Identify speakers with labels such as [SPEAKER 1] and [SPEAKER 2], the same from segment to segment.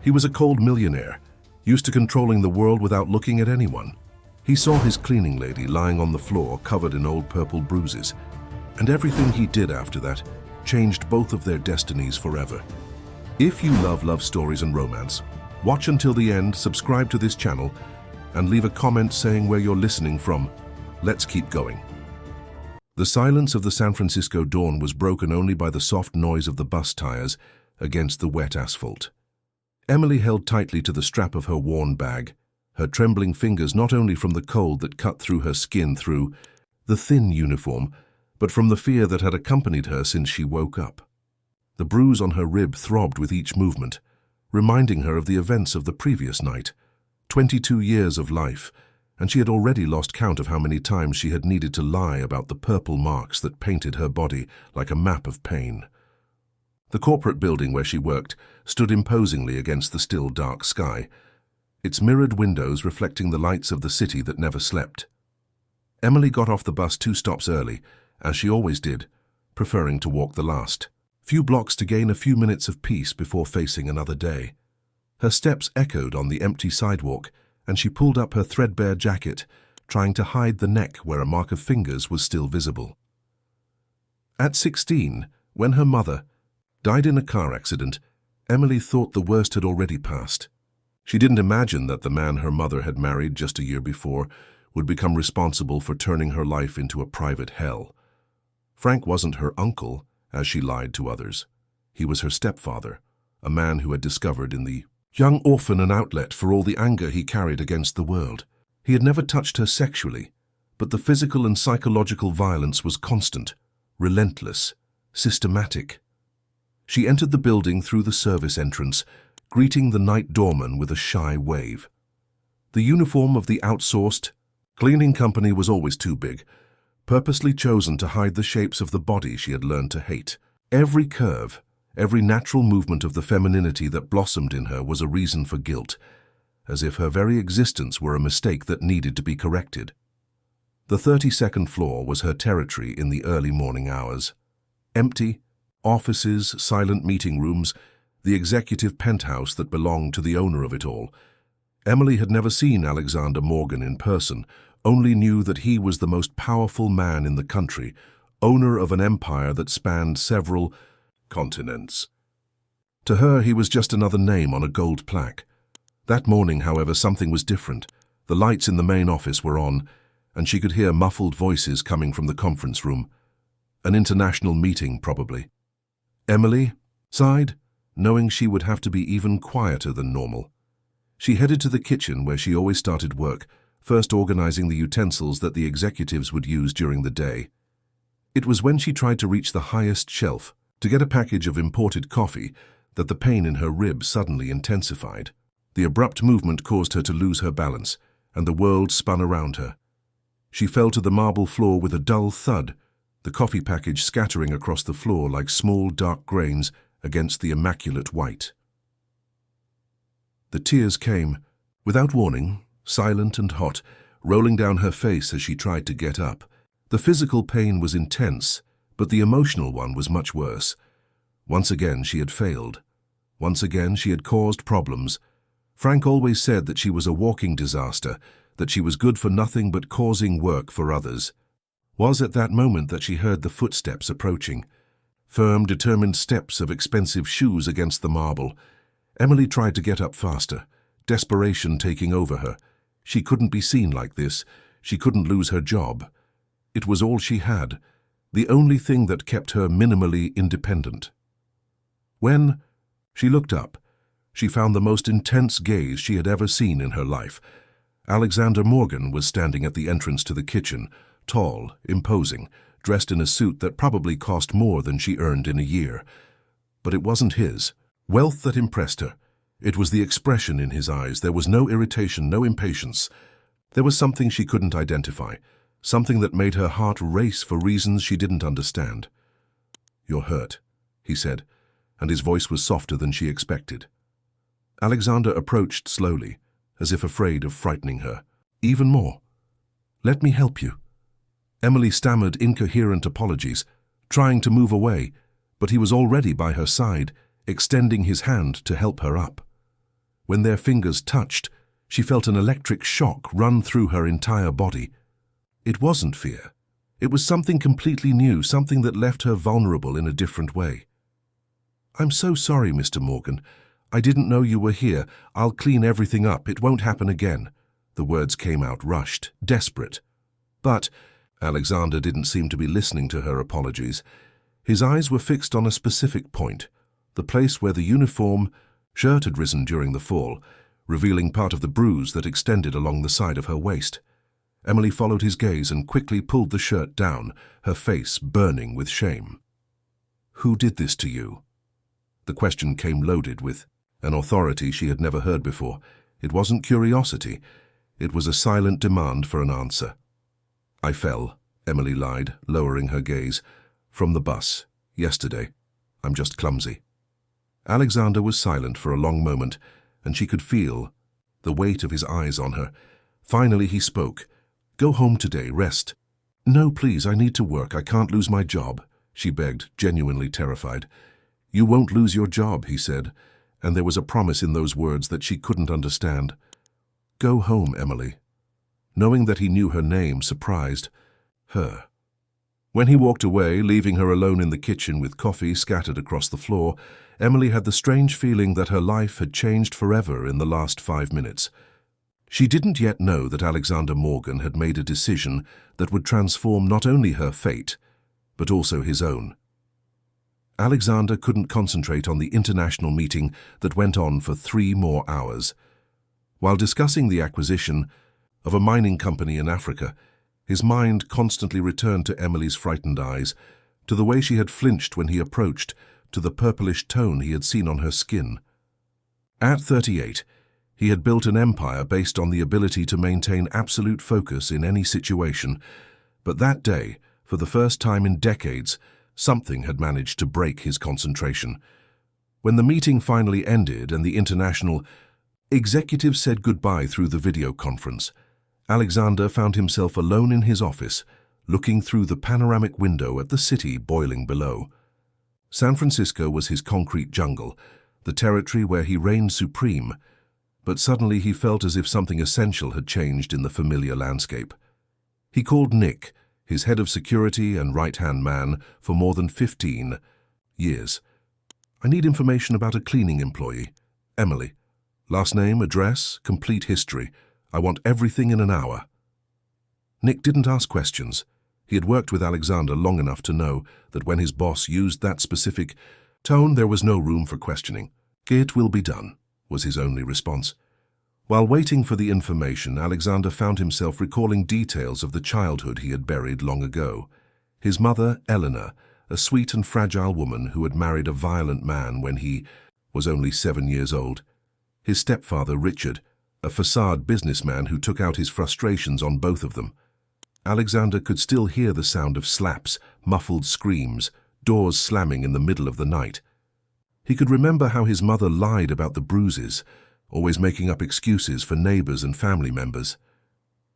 [SPEAKER 1] He was a cold millionaire, used to controlling the world without looking at anyone. He saw his cleaning lady lying on the floor covered in old purple bruises, and everything he did after that changed both of their destinies forever. If you love love stories and romance, watch until the end, subscribe to this channel, and leave a comment saying where you're listening from. Let's keep going. The silence of the San Francisco dawn was broken only by the soft noise of the bus tires against the wet asphalt. Emily held tightly to the strap of her worn bag, her trembling fingers not only from the cold that cut through her skin through the thin uniform, but from the fear that had accompanied her since she woke up. The bruise on her rib throbbed with each movement, reminding her of the events of the previous night. 22 years of life, and she had already lost count of how many times she had needed to lie about the purple marks that painted her body like a map of pain. The corporate building where she worked stood imposingly against the still dark sky, its mirrored windows reflecting the lights of the city that never slept. Emily got off the bus 2 stops early, as she always did, preferring to walk the last few blocks to gain a few minutes of peace before facing another day. Her steps echoed on the empty sidewalk, and she pulled up her threadbare jacket, trying to hide the neck where a mark of fingers was still visible. At 16, when her mother died in a car accident, Emily thought the worst had already passed. She didn't imagine that the man her mother had married just a year before would become responsible for turning her life into a private hell. Frank wasn't her uncle, as she lied to others. He was her stepfather, a man who had discovered in the young orphan an outlet for all the anger he carried against the world. He had never touched her sexually, but the physical and psychological violence was constant, relentless, systematic. She entered the building through the service entrance, greeting the night doorman with a shy wave. The uniform of the outsourced cleaning company was always too big, purposely chosen to hide the shapes of the body she had learned to hate. Every curve, every natural movement of the femininity that blossomed in her was a reason for guilt, as if her very existence were a mistake that needed to be corrected. The 32nd floor was her territory in the early morning hours. Empty, offices, silent meeting rooms, the executive penthouse that belonged to the owner of it all. Emily had never seen Alexander Morgan in person, only knew that he was the most powerful man in the country, owner of an empire that spanned several continents. To her, he was just another name on a gold plaque. That morning, however, something was different. The lights in the main office were on, and she could hear muffled voices coming from the conference room. An international meeting, probably. Emily sighed, knowing she would have to be even quieter than normal. She headed to the kitchen where she always started work, first organizing the utensils that the executives would use during the day. It was when she tried to reach the highest shelf to get a package of imported coffee that the pain in her rib suddenly intensified. The abrupt movement caused her to lose her balance, and the world spun around her. She fell to the marble floor with a dull thud, the coffee package scattering across the floor like small dark grains against the immaculate white. The tears came, without warning, silent and hot, rolling down her face as she tried to get up. The physical pain was intense, but the emotional one was much worse. Once again she had failed. Once again she had caused problems. Frank always said that she was a walking disaster, that she was good for nothing but causing work for others. Was at that moment that she heard the footsteps approaching. Firm, determined steps of expensive shoes against the marble. Emily tried to get up faster, desperation taking over her. She couldn't be seen like this. She couldn't lose her job. It was all she had, the only thing that kept her minimally independent. When she looked up, she found the most intense gaze she had ever seen in her life. Alexander Morgan was standing at the entrance to the kitchen, tall, imposing, dressed in a suit that probably cost more than she earned in a year. But it wasn't his wealth that impressed her. It was the expression in his eyes. There was no irritation, no impatience. There was something she couldn't identify, something that made her heart race for reasons she didn't understand. "You're hurt," he said, and his voice was softer than she expected. Alexander approached slowly, as if afraid of frightening her. Even more. "Let me help you." Emily stammered incoherent apologies, trying to move away, but he was already by her side, extending his hand to help her up. When their fingers touched, she felt an electric shock run through her entire body. It wasn't fear. It was something completely new, something that left her vulnerable in a different way. "I'm so sorry, Mr. Morgan. I didn't know you were here. I'll clean everything up. It won't happen again." The words came out rushed, desperate. But Alexander didn't seem to be listening to her apologies. His eyes were fixed on a specific point, the place where the uniform shirt had risen during the fall, revealing part of the bruise that extended along the side of her waist. Emily followed his gaze and quickly pulled the shirt down, her face burning with shame. "Who did this to you?" The question came loaded with an authority she had never heard before. It wasn't curiosity. It was a silent demand for an answer. "I fell," Emily lied, lowering her gaze. "From the bus. Yesterday. I'm just clumsy." Alexander was silent for a long moment, and she could feel the weight of his eyes on her. Finally he spoke. "Go home today, rest." "No, please, I need to work. I can't lose my job," she begged, genuinely terrified. "You won't lose your job," he said, and there was a promise in those words that she couldn't understand. "Go home, Emily." Knowing that he knew her name surprised her. When he walked away, leaving her alone in the kitchen with coffee scattered across the floor, Emily had the strange feeling that her life had changed forever in the last 5 minutes. She didn't yet know that Alexander Morgan had made a decision that would transform not only her fate, but also his own. Alexander couldn't concentrate on the international meeting that went on for 3 more hours. While discussing the acquisition of a mining company in Africa, his mind constantly returned to Emily's frightened eyes, to the way she had flinched when he approached, to the purplish tone he had seen on her skin. At 38, he had built an empire based on the ability to maintain absolute focus in any situation, but that day, for the first time in decades, something had managed to break his concentration. When the meeting finally ended and the international executives said goodbye through the video conference, Alexander found himself alone in his office, looking through the panoramic window at the city boiling below. San Francisco was his concrete jungle, the territory where he reigned supreme, but suddenly he felt as if something essential had changed in the familiar landscape. He called Nick, his head of security and right-hand man for more than 15 years. "I need information about a cleaning employee. Emily. Last name, address, complete history. I want everything in an hour." Nick didn't ask questions. He had worked with Alexander long enough to know that when his boss used that specific tone, there was no room for questioning. "It will be done," was his only response. While waiting for the information, Alexander found himself recalling details of the childhood he had buried long ago. His mother, Eleanor, a sweet and fragile woman who had married a violent man when he was only 7 years old. His stepfather, Richard, a facade businessman who took out his frustrations on both of them. Alexander could still hear the sound of slaps, muffled screams, doors slamming in the middle of the night. He could remember how his mother lied about the bruises, always making up excuses for neighbors and family members.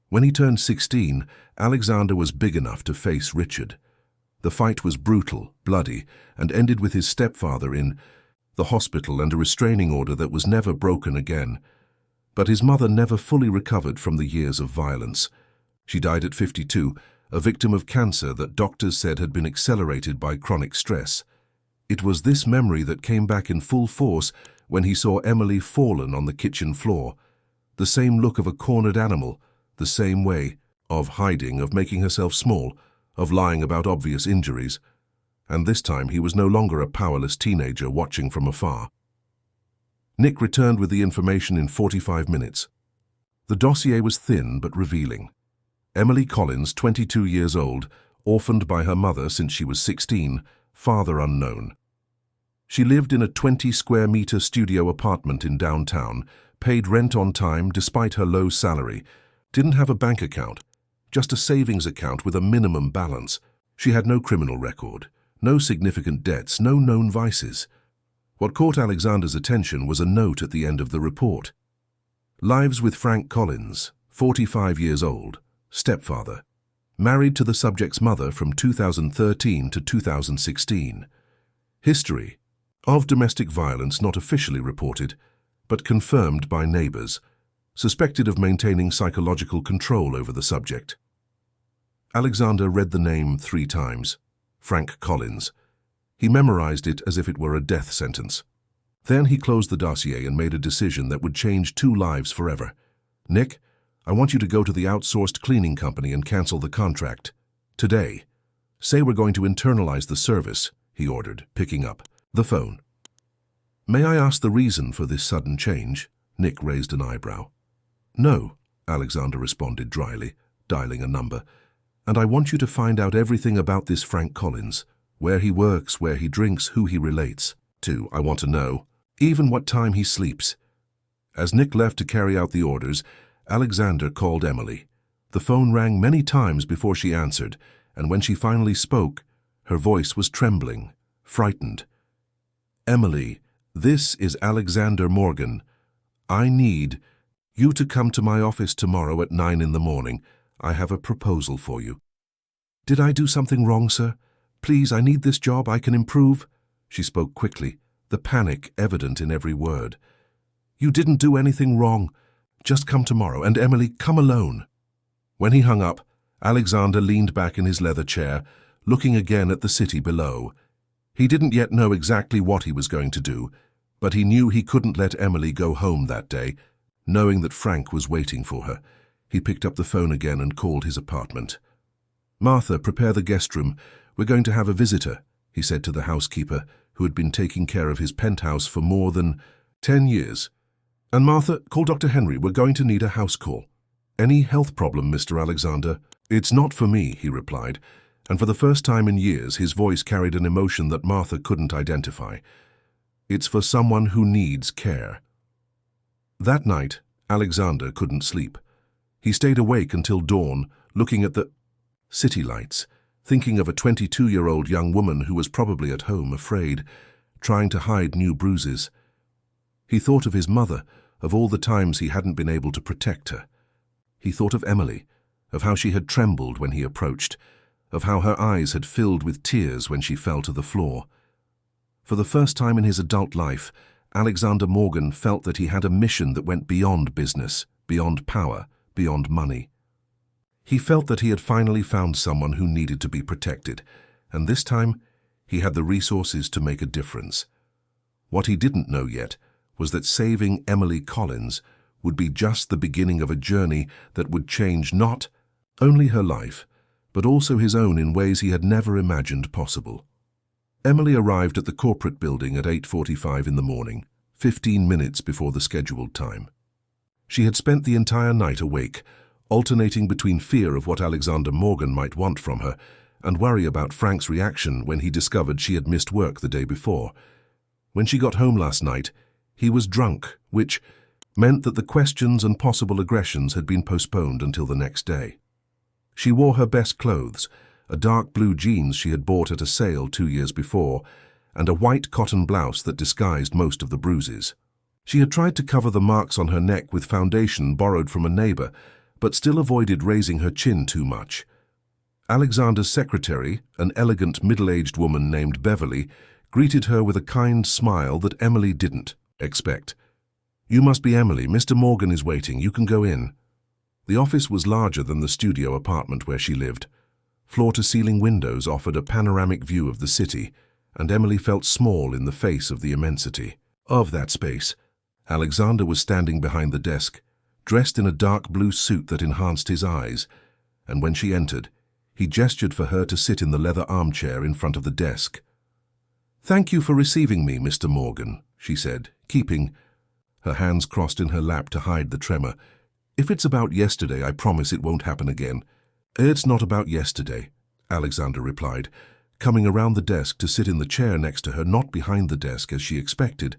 [SPEAKER 1] When he turned 16, Alexander was big enough to face Richard. The fight was brutal, bloody, and ended with his stepfather in the hospital and a restraining order that was never broken again. But his mother never fully recovered from the years of violence. She died at 52, a victim of cancer that doctors said had been accelerated by chronic stress. It was this memory that came back in full force when he saw Emily fallen on the kitchen floor. The same look of a cornered animal, the same way of hiding, of making herself small, of lying about obvious injuries. And this time he was no longer a powerless teenager watching from afar. Nick returned with the information in 45 minutes. The dossier was thin but revealing. Emily Collins, 22 years old, orphaned by her mother since she was 16, father unknown. She lived in a 20-square-meter studio apartment in downtown, paid rent on time despite her low salary, didn't have a bank account, just a savings account with a minimum balance. She had no criminal record, no significant debts, no known vices. What caught Alexander's attention was a note at the end of the report. Lives with Frank Collins, 45 years old, stepfather, married to the subject's mother from 2013 to 2016. History of domestic violence not officially reported, but confirmed by neighbors, suspected of maintaining psychological control over the subject. Alexander read the name 3 times, Frank Collins. He memorized it as if it were a death sentence. Then he closed the dossier and made a decision that would change 2 lives forever. "Nick, I want you to go to the outsourced cleaning company and cancel the contract. Today. Say we're going to internalize the service," he ordered, picking up the phone. "May I ask the reason for this sudden change?" Nick raised an eyebrow. "No," Alexander responded dryly, dialing a number. "And I want you to find out everything about this Frank Collins. Where he works, where he drinks, who he relates to. I want to know. Even what time he sleeps." As Nick left to carry out the orders, Alexander called Emily. The phone rang many times before she answered, and when she finally spoke, her voice was trembling, frightened. "Emily, this is Alexander Morgan. I need you to come to my office tomorrow at 9 in the morning. I have a proposal for you." "Did I do something wrong, sir? Please, I need this job. I can improve." She spoke quickly, the panic evident in every word. "You didn't do anything wrong. Just come tomorrow, and Emily, come alone." When he hung up, Alexander leaned back in his leather chair, looking again at the city below. He didn't yet know exactly what he was going to do, but he knew he couldn't let Emily go home that day, knowing that Frank was waiting for her. He picked up the phone again and called his apartment. "Martha, prepare the guest room. We're going to have a visitor," he said to the housekeeper, who had been taking care of his penthouse for more than 10 years. "And Martha, call Dr. Henry. We're going to need a house call." "Any health problem, Mr. Alexander?" "It's not for me," he replied, and for the first time in years his voice carried an emotion that Martha couldn't identify. "It's for someone who needs care." That night, Alexander couldn't sleep. He stayed awake until dawn, looking at the city lights, thinking of a 22-year-old young woman who was probably at home, afraid, trying to hide new bruises. He thought of his mother, of all the times he hadn't been able to protect her. He thought of Emily, of how she had trembled when he approached, of how her eyes had filled with tears when she fell to the floor. For the first time in his adult life, Alexander Morgan felt that he had a mission that went beyond business, beyond power, beyond money. He felt that he had finally found someone who needed to be protected, and this time he had the resources to make a difference. What he didn't know yet was that saving Emily Collins would be just the beginning of a journey that would change not only her life, but also his own in ways he had never imagined possible. Emily arrived at the corporate building at 8:45 in the morning, 15 minutes before the scheduled time. She had spent the entire night awake, alternating between fear of what Alexander Morgan might want from her and worry about Frank's reaction when he discovered she had missed work the day before. When she got home last night, he was drunk, which meant that the questions and possible aggressions had been postponed until the next day. She wore her best clothes, a dark blue jeans she had bought at a sale 2 years before, and a white cotton blouse that disguised most of the bruises. She had tried to cover the marks on her neck with foundation borrowed from a neighbor, but still avoided raising her chin too much. Alexander's secretary, an elegant middle-aged woman named Beverly, greeted her with a kind smile that Emily didn't expect. "You must be Emily. Mr. Morgan is waiting. You can go in." The office was larger than the studio apartment where she lived. Floor-to-ceiling windows offered a panoramic view of the city, and Emily felt small in the face of the immensity of that space. Alexander was standing behind the desk, dressed in a dark blue suit that enhanced his eyes, and when she entered, he gestured for her to sit in the leather armchair in front of the desk. "Thank you for receiving me, Mr. Morgan," she said, keeping her hands crossed in her lap to hide the tremor. "If it's about yesterday, I promise it won't happen again." "It's not about yesterday," Alexander replied, coming around the desk to sit in the chair next to her, not behind the desk as she expected.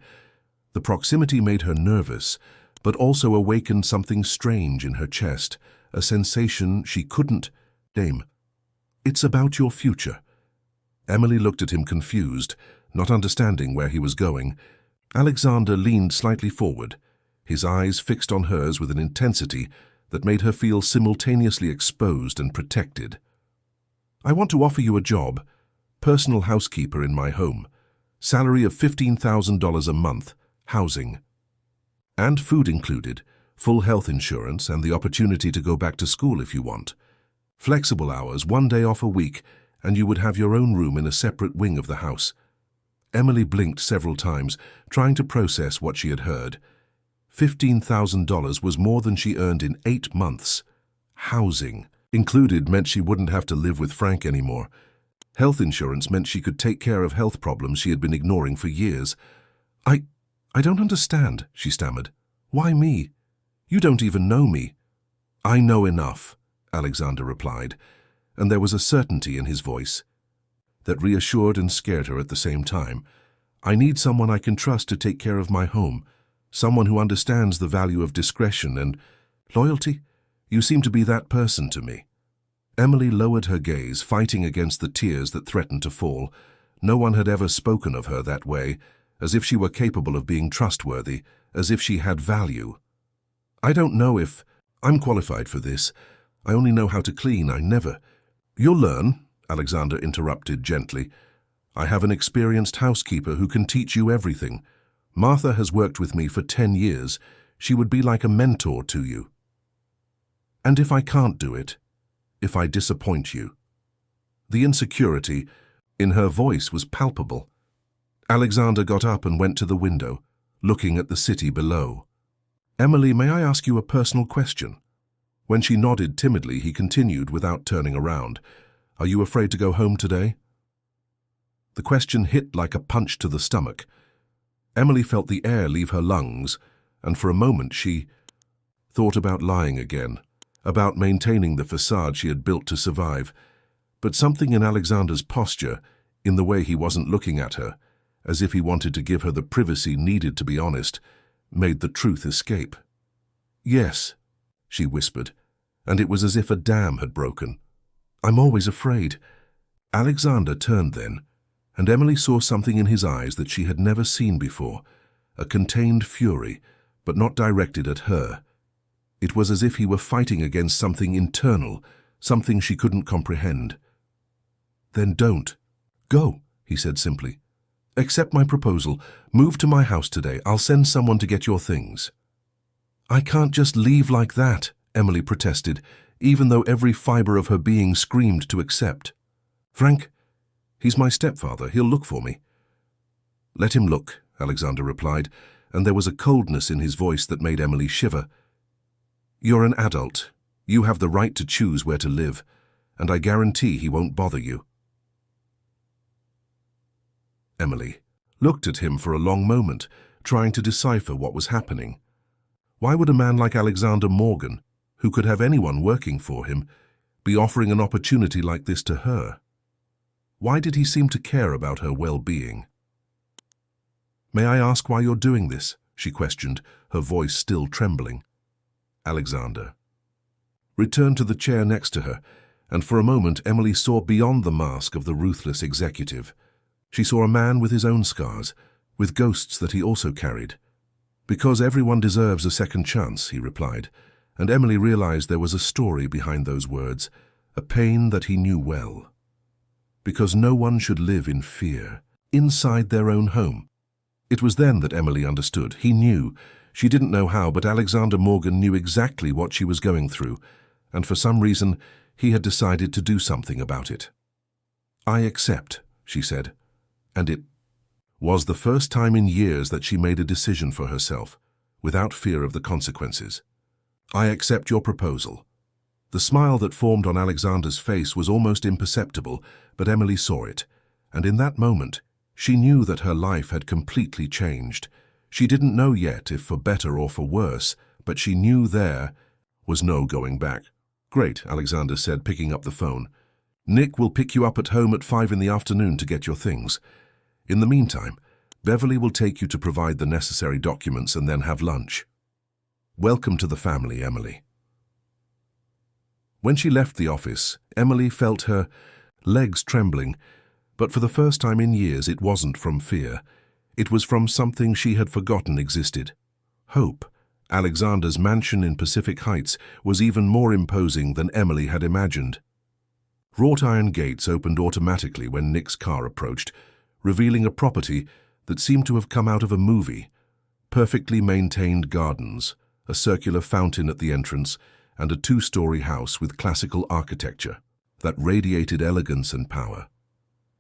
[SPEAKER 1] The proximity made her nervous, but also awakened something strange in her chest, a sensation she couldn't name. "It's about your future." Emily looked at him confused, not understanding where he was going. Alexander leaned slightly forward, his eyes fixed on hers with an intensity that made her feel simultaneously exposed and protected. "I want to offer you a job, personal housekeeper in my home, salary of $15,000 a month, housing." And food included, full health insurance and the opportunity to go back to school if you want. Flexible hours, 1 day off a week, and you would have your own room in a separate wing of the house. Emily blinked several times, trying to process what she had heard. $15,000 was more than she earned in 8 months. Housing included meant she wouldn't have to live with Frank anymore. Health insurance meant she could take care of health problems she had been ignoring for years. I don't understand, she stammered. Why me? You don't even know me. I know enough, Alexander replied, and there was a certainty in his voice that reassured and scared her at the same time. I need someone I can trust to take care of my home, someone who understands the value of discretion and loyalty. You seem to be that person to me. Emily lowered her gaze, fighting against the tears that threatened to fall. No one had ever spoken of her that way, as if she were capable of being trustworthy, as if she had value. I don't know if I'm qualified for this. I only know how to clean, I never. You'll learn, Alexander interrupted gently. I have an experienced housekeeper who can teach you everything. Martha has worked with me for 10 years. She would be like a mentor to you. And if I can't do it? If I disappoint you? The insecurity in her voice was palpable. Alexander got up and went to the window, looking at the city below. Emily, may I ask you a personal question? When she nodded timidly, he continued without turning around. Are you afraid to go home today? The question hit like a punch to the stomach. Emily felt the air leave her lungs, and for a moment she thought about lying again, about maintaining the facade she had built to survive. But something in Alexander's posture, in the way he wasn't looking at her, as if he wanted to give her the privacy needed to be honest, made the truth escape. Yes, she whispered, and it was as if a dam had broken. I'm always afraid. Alexander turned then, and Emily saw something in his eyes that she had never seen before, a contained fury, but not directed at her. It was as if he were fighting against something internal, something she couldn't comprehend. Then don't. Go, he said simply. Accept my proposal. Move to my house today. I'll send someone to get your things. I can't just leave like that, Emily protested, even though every fiber of her being screamed to accept. Frank, he's my stepfather. He'll look for me. Let him look, Alexander replied, and there was a coldness in his voice that made Emily shiver. You're an adult. You have the right to choose where to live, and I guarantee he won't bother you. Emily looked at him for a long moment, trying to decipher what was happening. Why would a man like Alexander Morgan, who could have anyone working for him, be offering an opportunity like this to her? Why did he seem to care about her well-being? May I ask why you're doing this? She questioned, her voice still trembling. Alexander returned to the chair next to her, and for a moment Emily saw beyond the mask of the ruthless executive. She saw a man with his own scars, with ghosts that he also carried. Because everyone deserves a second chance, he replied, and Emily realized there was a story behind those words, a pain that he knew well. Because no one should live in fear, inside their own home. It was then that Emily understood. He knew. She didn't know how, but Alexander Morgan knew exactly what she was going through, and for some reason he had decided to do something about it. I accept, she said, and it was the first time in years that she made a decision for herself, without fear of the consequences. I accept your proposal. The smile that formed on Alexander's face was almost imperceptible, but Emily saw it, and in that moment she knew that her life had completely changed. She didn't know yet if for better or for worse, but she knew there was no going back. Great, Alexander said, picking up the phone. Nick will pick you up at home at 5 in the afternoon to get your things. In the meantime, Beverly will take you to provide the necessary documents and then have lunch. Welcome to the family, Emily. When she left the office, Emily felt her legs trembling, but for the first time in years it wasn't from fear. It was from something she had forgotten existed. Hope. Alexander's mansion in Pacific Heights was even more imposing than Emily had imagined. Wrought iron gates opened automatically when Nick's car approached, revealing a property that seemed to have come out of a movie. perfectly maintained gardens, a circular fountain at the entrance, and a two-story house with classical architecture that radiated elegance and power.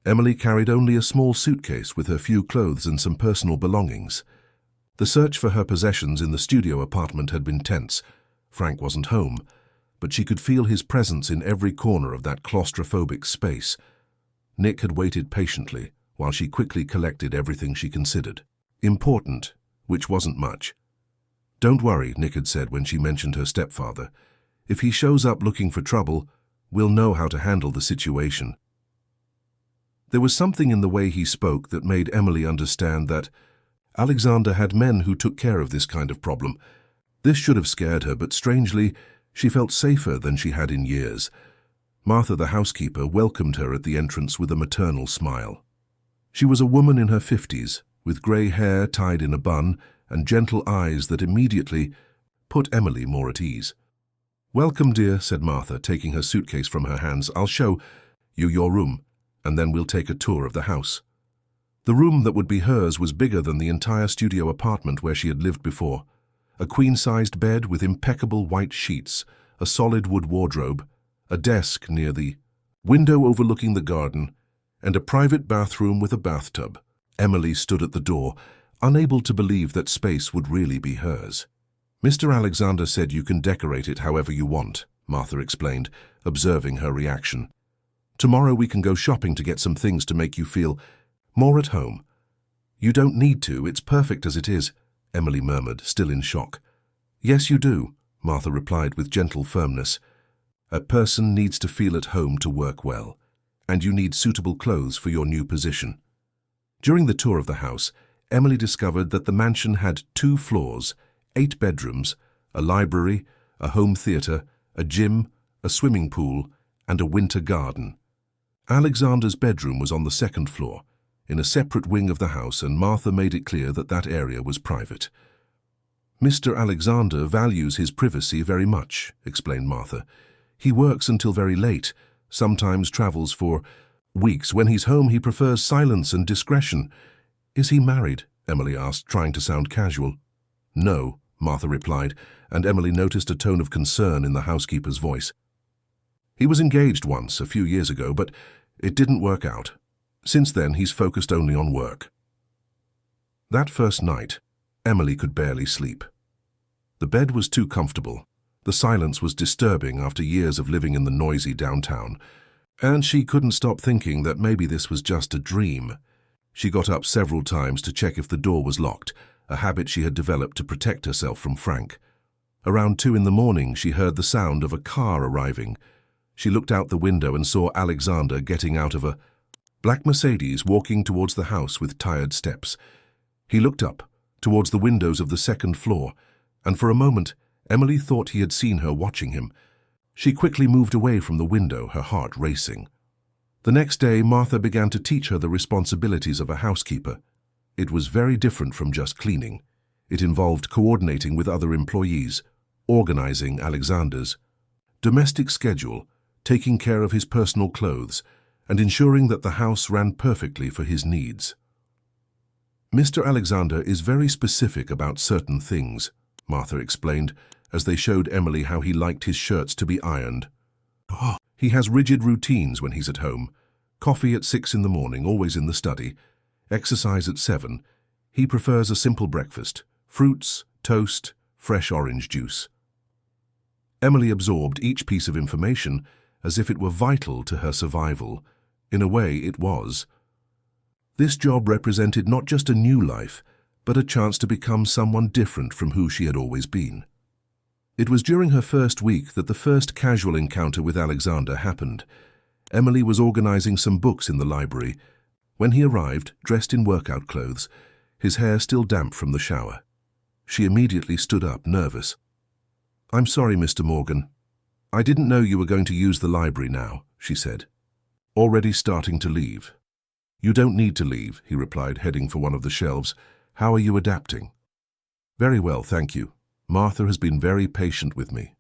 [SPEAKER 1] Emily carried only a small suitcase with her few clothes and some personal belongings. The search for her possessions in the studio apartment had been tense. Frank wasn't home, but she could feel his presence in every corner of that claustrophobic space. Nick had waited patiently while she quickly collected everything she considered important, which wasn't much. "Don't worry," Nick had said when she mentioned her stepfather. "If he shows up looking for trouble, we'll know how to handle the situation." There was something in the way he spoke that made Emily understand that Alexander had men who took care of this kind of problem. This should have scared her, but strangely, she felt safer than she had in years. Martha, the housekeeper, welcomed her at the entrance with a maternal smile. She was a woman in her 50s, with grey hair tied in a bun and gentle eyes that immediately put Emily more at ease. "Welcome, dear," said Martha, taking her suitcase from her hands. "I'll show you your room, and then we'll take a tour of the house." The room that would be hers was bigger than the entire studio apartment where she had lived before. A queen-sized bed with impeccable white sheets, a solid wood wardrobe, a desk near the window overlooking the garden, and a private bathroom with a bathtub. Emily stood at the door, unable to believe that space would really be hers. "Mr. Alexander said you can decorate it however you want," Martha explained, observing her reaction. "Tomorrow we can go shopping to get some things to make you feel more at home." "You don't need to, it's perfect as it is," Emily murmured, still in shock. "Yes, you do," Martha replied with gentle firmness. "A person needs to feel at home to work well, and you need suitable clothes for your new position." During the tour of the house, Emily discovered that the mansion had 2 floors, 8 bedrooms, a library, a home theatre, a gym, a swimming pool, and a winter garden. Alexander's bedroom was on the 2nd floor, in a separate wing of the house, and Martha made it clear that that area was private. "Mr. Alexander values his privacy very much," explained Martha. "He works until very late, sometimes travels for weeks. When he's home, he prefers silence and discretion." "Is he married?" Emily asked, trying to sound casual. "No," Martha replied, and Emily noticed a tone of concern in the housekeeper's voice. "He was engaged once, a few years ago, but it didn't work out. Since then, he's focused only on work." That first night, Emily could barely sleep. The bed was too comfortable. The silence was disturbing after years of living in the noisy downtown, and she couldn't stop thinking that maybe this was just a dream. She got up several times to check if the door was locked, a habit she had developed to protect herself from Frank. Around 2 in the morning, she heard the sound of a car arriving. She looked out the window and saw Alexander getting out of a black Mercedes, walking towards the house with tired steps. He looked up, towards the windows of the 2nd floor, and for a moment, Emily thought he had seen her watching him. She quickly moved away from the window, her heart racing. The next day, Martha began to teach her the responsibilities of a housekeeper. It was very different from just cleaning. It involved coordinating with other employees, organizing Alexander's domestic schedule, taking care of his personal clothes, and ensuring that the house ran perfectly for his needs. "Mr. Alexander is very specific about certain things," Martha explained, as they showed Emily how he liked his shirts to be ironed. "He has rigid routines when he's at home. Coffee at 6 in the morning, always in the study. Exercise at 7. He prefers a simple breakfast, fruits, toast, fresh orange juice." Emily absorbed each piece of information as if it were vital to her survival. In a way, it was. This job represented not just a new life, but a chance to become someone different from who she had always been. It was during her first week that the first casual encounter with Alexander happened. Emily was organizing some books in the library when he arrived, dressed in workout clothes, his hair still damp from the shower. She immediately stood up, nervous. "I'm sorry, Mr. Morgan. I didn't know you were going to use the library now," she said, already starting to leave. "You don't need to leave," he replied, heading for one of the shelves. "How are you adapting?" "Very well, thank you. Martha has been very patient with me."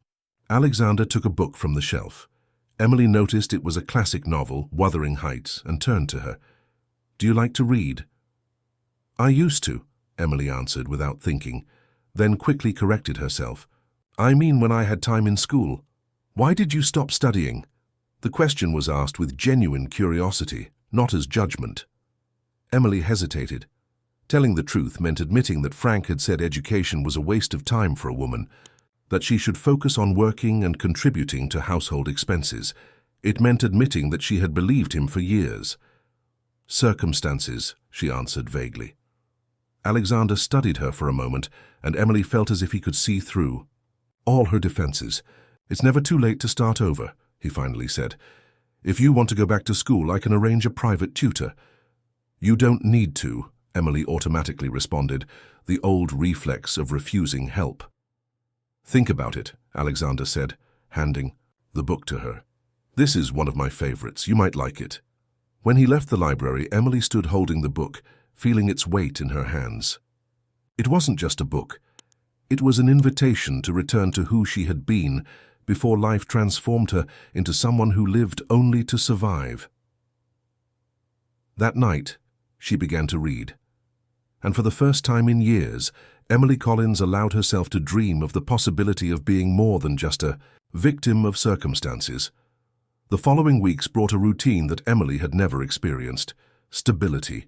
[SPEAKER 1] Alexander took a book from the shelf. Emily noticed it was a classic novel, Wuthering Heights, and turned to her. "Do you like to read?" "I used to," Emily answered without thinking, then quickly corrected herself. I mean when I had time in school. Why did you stop studying? The question was asked with genuine curiosity, not as judgment. Emily hesitated. Telling the truth meant admitting that Frank had said education was a waste of time for a woman, that she should focus on working and contributing to household expenses. It meant admitting that she had believed him for years. Circumstances, she answered vaguely. Alexander studied her for a moment, and Emily felt as if he could see through all her defenses. It's never too late to start over, he finally said. If you want to go back to school, I can arrange a private tutor. You don't need to, Emily automatically responded, the old reflex of refusing help. Think about it, Alexander said, handing the book to her. This is one of my favorites. You might like it. When he left the library, Emily stood holding the book, feeling its weight in her hands. It wasn't just a book. It was an invitation to return to who she had been before life transformed her into someone who lived only to survive. That night, she began to read. And for the first time in years, Emily Collins allowed herself to dream of the possibility of being more than just a victim of circumstances. The following weeks brought a routine that Emily had never experienced: stability.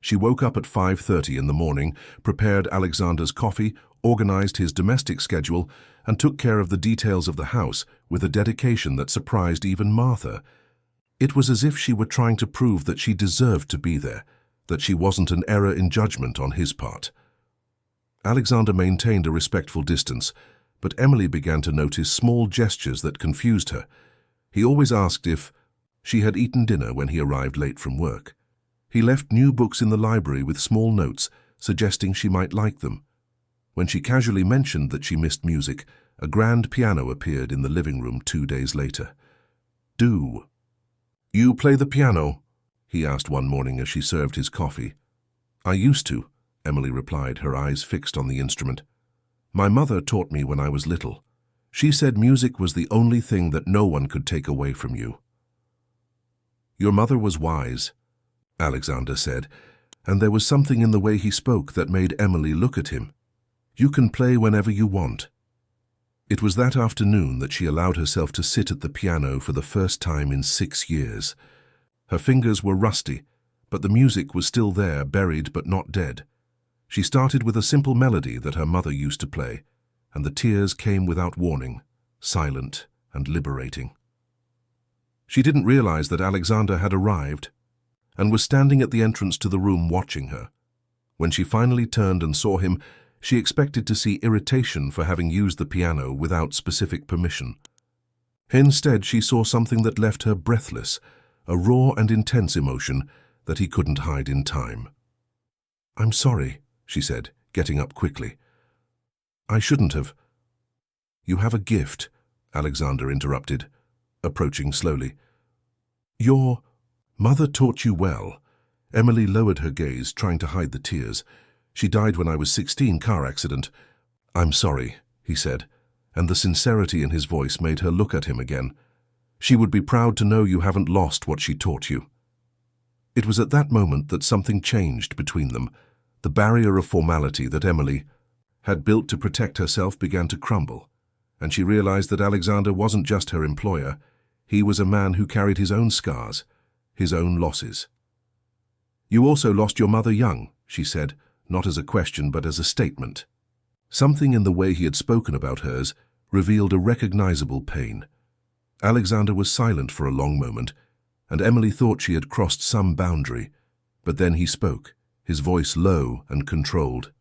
[SPEAKER 1] She woke up at 5:30 in the morning, prepared Alexander's coffee, organized his domestic schedule, and took care of the details of the house with a dedication that surprised even Martha. It was as if she were trying to prove that she deserved to be there, that she wasn't an error in judgment on his part. Alexander maintained a respectful distance, but Emily began to notice small gestures that confused her. He always asked if she had eaten dinner when he arrived late from work. He left new books in the library with small notes, suggesting she might like them. When she casually mentioned that she missed music, a grand piano appeared in the living room 2 days later. "Do you play the piano?" he asked one morning as she served his coffee. "I used to," Emily replied, her eyes fixed on the instrument. "My mother taught me when I was little. She said music was the only thing that no one could take away from you." "Your mother was wise," Alexander said, and there was something in the way he spoke that made Emily look at him. "You can play whenever you want." It was that afternoon that she allowed herself to sit at the piano for the first time in 6 years. Her fingers were rusty, but the music was still there, buried but not dead. She started with a simple melody that her mother used to play, and the tears came without warning, silent and liberating. She didn't realize that Alexander had arrived and was standing at the entrance to the room watching her. When she finally turned and saw him, she expected to see irritation for having used the piano without specific permission. Instead, she saw something that left her breathless, a raw and intense emotion that he couldn't hide in time. "I'm sorry," she said, getting up quickly. "I shouldn't have." "You have a gift," Alexander interrupted, approaching slowly. "Your mother taught you well." Emily lowered her gaze, trying to hide the tears. "She died when I was 16, car accident." "I'm sorry," he said, and the sincerity in his voice made her look at him again. "She would be proud to know you haven't lost what she taught you." It was at that moment that something changed between them. The barrier of formality that Emily had built to protect herself began to crumble, and she realized that Alexander wasn't just her employer. He was a man who carried his own scars, his own losses. "You also lost your mother young," she said, not as a question but as a statement. Something in the way he had spoken about hers revealed a recognizable pain. Alexander was silent for a long moment, and Emily thought she had crossed some boundary, but then he spoke, his voice low and controlled.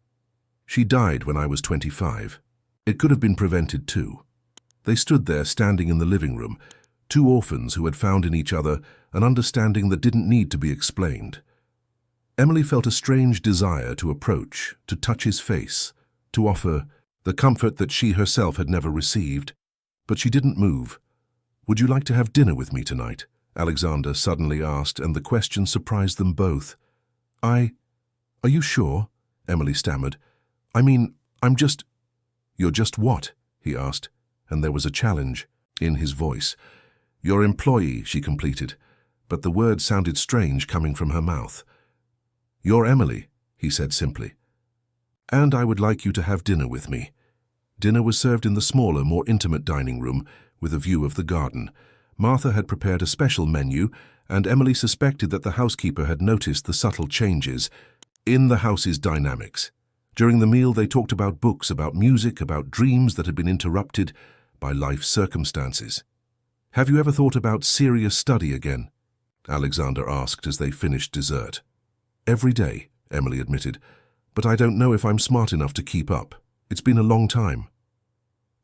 [SPEAKER 1] "She died when I was 25. It could have been prevented too." They stood there standing in the living room, two orphans who had found in each other an understanding that didn't need to be explained. Emily felt a strange desire to approach, to touch his face, to offer the comfort that she herself had never received, but she didn't move. "Would you like to have dinner with me tonight?" Alexander suddenly asked, and the question surprised them both. Are you sure?" Emily stammered. "I mean, I'm just—" "You're just what?" he asked, and there was a challenge in his voice. "Your employee," she completed, but the word sounded strange coming from her mouth. "You're Emily," he said simply. And I would like you to have dinner with me. Dinner was served in the smaller, more intimate dining room with a view of the garden. Martha had prepared a special menu, and Emily suspected that the housekeeper had noticed the subtle changes in the house's dynamics. During the meal, they talked about books, about music, about dreams that had been interrupted by life's circumstances. "Have you ever thought about serious study again?" Alexander asked as they finished dessert. "Every day," Emily admitted, "but I don't know if I'm smart enough to keep up. It's been a long time."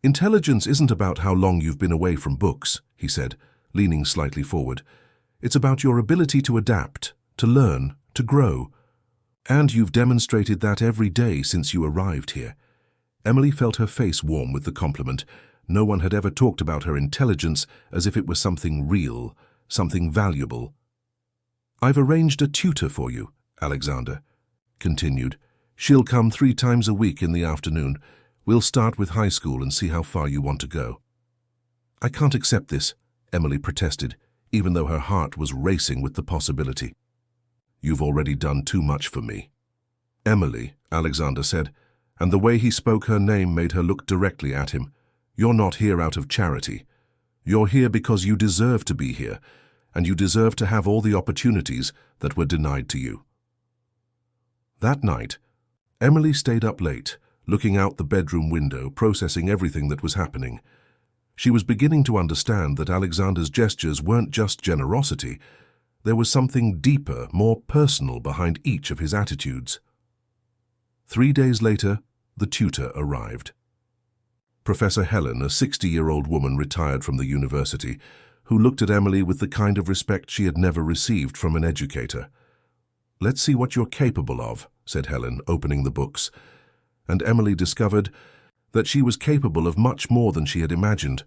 [SPEAKER 1] "Intelligence isn't about how long you've been away from books," he said, leaning slightly forward. "It's about your ability to adapt, to learn, to grow. And you've demonstrated that every day since you arrived here." Emily felt her face warm with the compliment. No one had ever talked about her intelligence as if it was something real, something valuable. "I've arranged a tutor for you," Alexander continued. "She'll come 3 times a week in the afternoon. We'll start with high school and see how far you want to go." "I can't accept this," Emily protested, even though her heart was racing with the possibility. "You've already done too much for me." "Emily," Alexander said, and the way he spoke her name made her look directly at him. "You're not here out of charity. You're here because you deserve to be here, and you deserve to have all the opportunities that were denied to you." That night, Emily stayed up late, looking out the bedroom window, processing everything that was happening. She was beginning to understand that Alexander's gestures weren't just generosity. There was something deeper, more personal behind each of his attitudes. 3 days later, the tutor arrived. Professor Helen, a 60-year-old woman retired from the university, who looked at Emily with the kind of respect she had never received from an educator. "Let's see what you're capable of," said Helen, opening the books. And Emily discovered that she was capable of much more than she had imagined.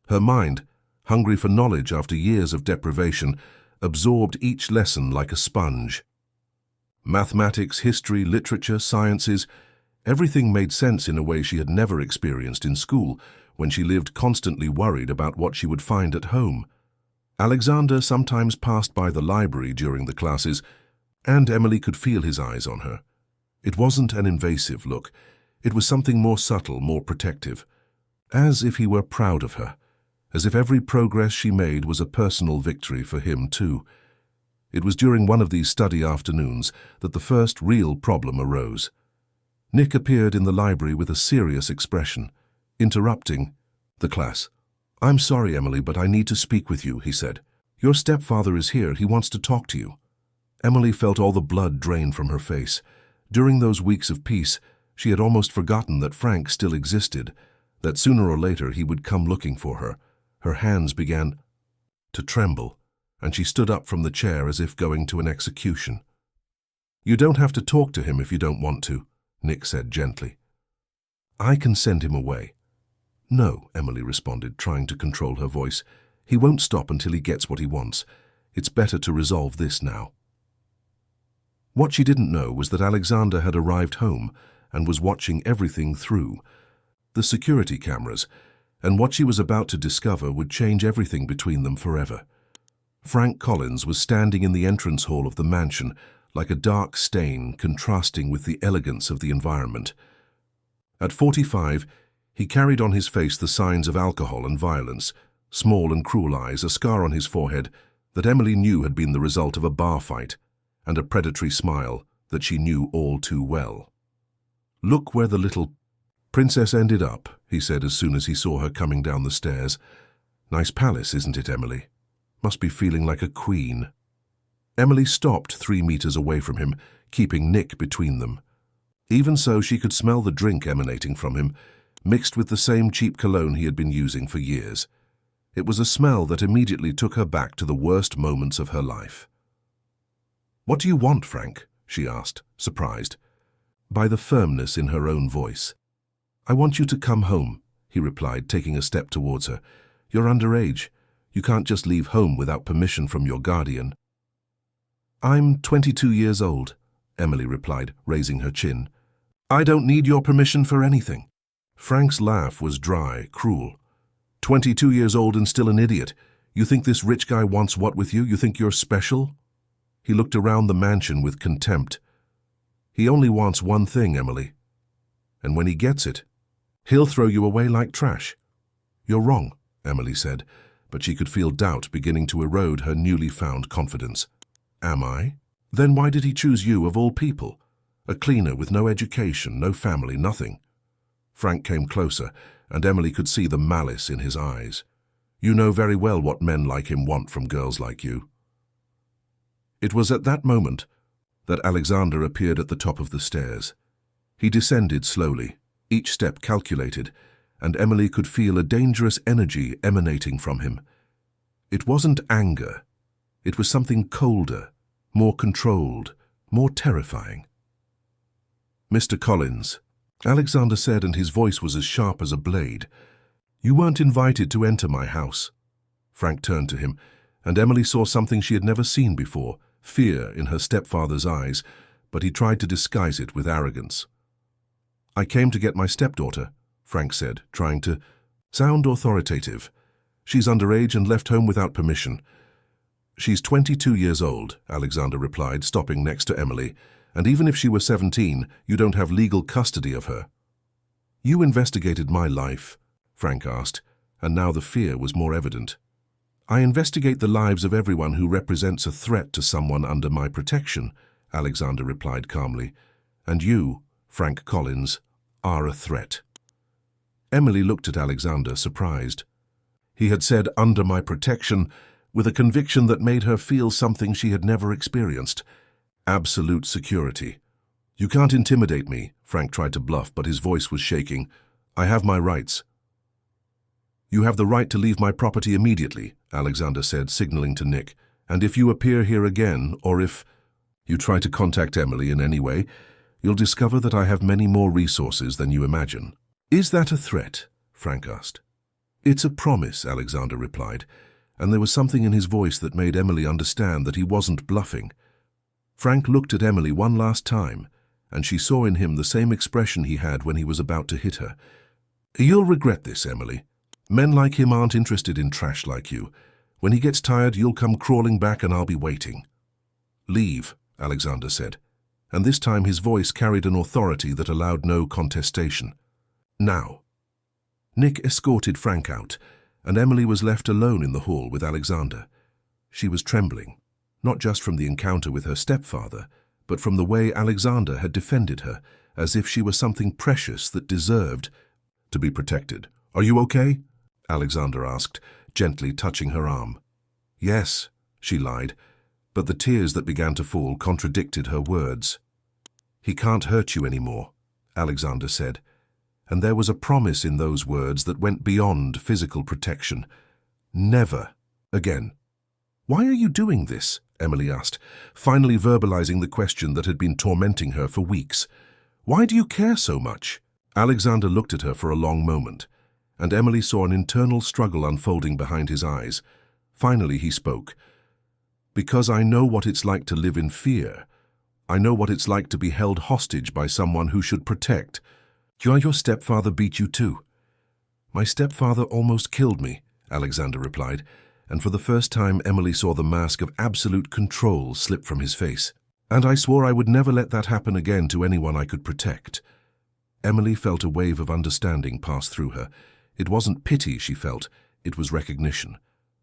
[SPEAKER 1] Her mind, hungry for knowledge after years of deprivation, absorbed each lesson like a sponge. Mathematics, history, literature, sciences, everything made sense in a way she had never experienced in school, when she lived constantly worried about what she would find at home. Alexander sometimes passed by the library during the classes, and Emily could feel his eyes on her. It wasn't an invasive look. It was something more subtle, more protective. As if he were proud of her. As if every progress she made was a personal victory for him, too. It was during one of these study afternoons that the first real problem arose. Nick appeared in the library with a serious expression, interrupting the class. "I'm sorry, Emily, but I need to speak with you," he said. "Your stepfather is here. He wants to talk to you." Emily felt all the blood drain from her face. During those weeks of peace, she had almost forgotten that Frank still existed, that sooner or later he would come looking for her. Her hands began to tremble, and she stood up from the chair as if going to an execution. "You don't have to talk to him if you don't want to," Nick said gently. "I can send him away." "No," Emily responded, trying to control her voice. "He won't stop until he gets what he wants. It's better to resolve this now." What she didn't know was that Alexander had arrived home and was watching everything through the security cameras, and what she was about to discover would change everything between them forever. Frank Collins was standing in the entrance hall of the mansion, like a dark stain contrasting with the elegance of the environment. At 45, he carried on his face the signs of alcohol and violence, small and cruel eyes, a scar on his forehead that Emily knew had been the result of a bar fight, and a predatory smile that she knew all too well. "Look where the little princess ended up," he said as soon as he saw her coming down the stairs. "Nice palace, isn't it, Emily? Must be feeling like a queen." Emily stopped 3 meters away from him, keeping Nick between them. Even so, she could smell the drink emanating from him, mixed with the same cheap cologne he had been using for years. It was a smell that immediately took her back to the worst moments of her life. "What do you want, Frank?" she asked, surprised by the firmness in her own voice. "I want you to come home," he replied, taking a step towards her. "You're underage. You can't just leave home without permission from your guardian." "I'm 22 years old," Emily replied, raising her chin. "I don't need your permission for anything." Frank's laugh was dry, cruel. 22 years old and still an idiot. You think this rich guy wants what with you? You think you're special?" He looked around the mansion with contempt. "He only wants one thing, Emily. and when he gets it, he'll throw you away like trash." "You're wrong," Emily said, but she could feel doubt beginning to erode her newly found confidence. "Am I? Then why did he choose you of all people? A cleaner with no education, no family, nothing." Frank came closer, and Emily could see the malice in his eyes. "You know very well what men like him want from girls like you." It was at that moment that Alexander appeared at the top of the stairs. He descended slowly, each step calculated, and Emily could feel a dangerous energy emanating from him. It wasn't anger. It was something colder, more controlled, more terrifying. "Mr. Collins," Alexander said, and his voice was as sharp as a blade, "you weren't invited to enter my house." Frank turned to him, and Emily saw something she had never seen before, fear in her stepfather's eyes, but he tried to disguise it with arrogance. "I came to get my stepdaughter," Frank said, trying to sound authoritative. "She's underage and left home without permission." "She's 22 years old," Alexander replied, stopping next to Emily, "and even if she were 17, you don't have legal custody of her." "You investigated my life?" Frank asked, and now the fear was more evident. "I investigate the lives of everyone who represents a threat to someone under my protection," Alexander replied calmly. "And you, Frank Collins, are a threat." Emily looked at Alexander, surprised. He had said, "under my protection," with a conviction that made her feel something she had never experienced. Absolute security. "You can't intimidate me," Frank tried to bluff, but his voice was shaking. "I have my rights." "You have the right to leave my property immediately," Alexander said, signaling to Nick. "And if you appear here again, or if you try to contact Emily in any way, you'll discover that I have many more resources than you imagine." "Is that a threat?" Frank asked. "It's a promise," Alexander replied, and there was something in his voice that made Emily understand that he wasn't bluffing. Frank looked at Emily one last time, and she saw in him the same expression he had when he was about to hit her. "You'll regret this, Emily. Men like him aren't interested in trash like you. When he gets tired, you'll come crawling back and I'll be waiting." "Leave," Alexander said, and this time his voice carried an authority that allowed no contestation. "Now." Nick escorted Frank out, and Emily was left alone in the hall with Alexander. She was trembling, not just from the encounter with her stepfather, but from the way Alexander had defended her, as if she were something precious that deserved to be protected. "Are you okay?" Alexander asked, gently touching her arm. "Yes," she lied, but the tears that began to fall contradicted her words. "He can't hurt you anymore," Alexander said, and there was a promise in those words that went beyond physical protection. "Never again." "Why are you doing this?" Emily asked, finally verbalizing the question that had been tormenting her for weeks. "Why do you care so much?" Alexander looked at her for a long moment, and Emily saw an internal struggle unfolding behind his eyes. Finally he spoke. "Because I know what it's like to live in fear. I know what it's like to be held hostage by someone who should protect." Your stepfather beat you too." "My stepfather almost killed me," Alexander replied, and for the first time Emily saw the mask of absolute control slip from his face. "And I swore I would never let that happen again to anyone I could protect." Emily felt a wave of understanding pass through her. It wasn't pity she felt, it was recognition.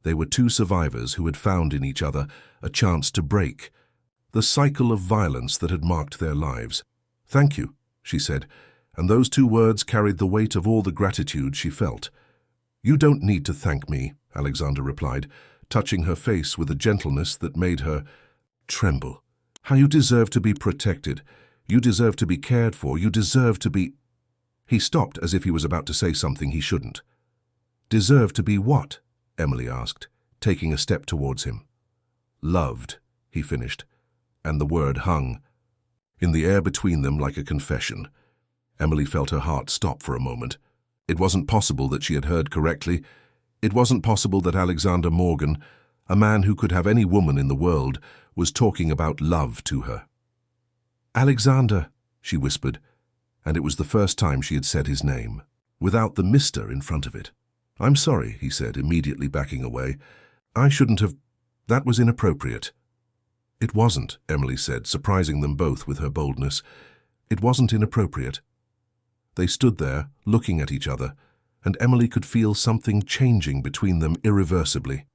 [SPEAKER 1] They were two survivors who had found in each other a chance to break the cycle of violence that had marked their lives. "Thank you," she said, and those two words carried the weight of all the gratitude she felt. "You don't need to thank me," Alexander replied, touching her face with a gentleness that made her tremble. "How you deserve to be protected. You deserve to be cared for. You deserve to be—" He stopped as if he was about to say something he shouldn't. "Deserve to be what?" Emily asked, taking a step towards him. "Loved," he finished, and the word hung in the air between them like a confession. Emily felt her heart stop for a moment. It wasn't possible that she had heard correctly. It wasn't possible that Alexander Morgan, a man who could have any woman in the world, was talking about love to her. "Alexander," she whispered, and it was the first time she had said his name, without the Mr. in front of it. "I'm sorry," he said, immediately backing away. "I shouldn't have. That was inappropriate." "It wasn't," Emily said, surprising them both with her boldness. "It wasn't inappropriate." They stood there, looking at each other, and Emily could feel something changing between them irreversibly.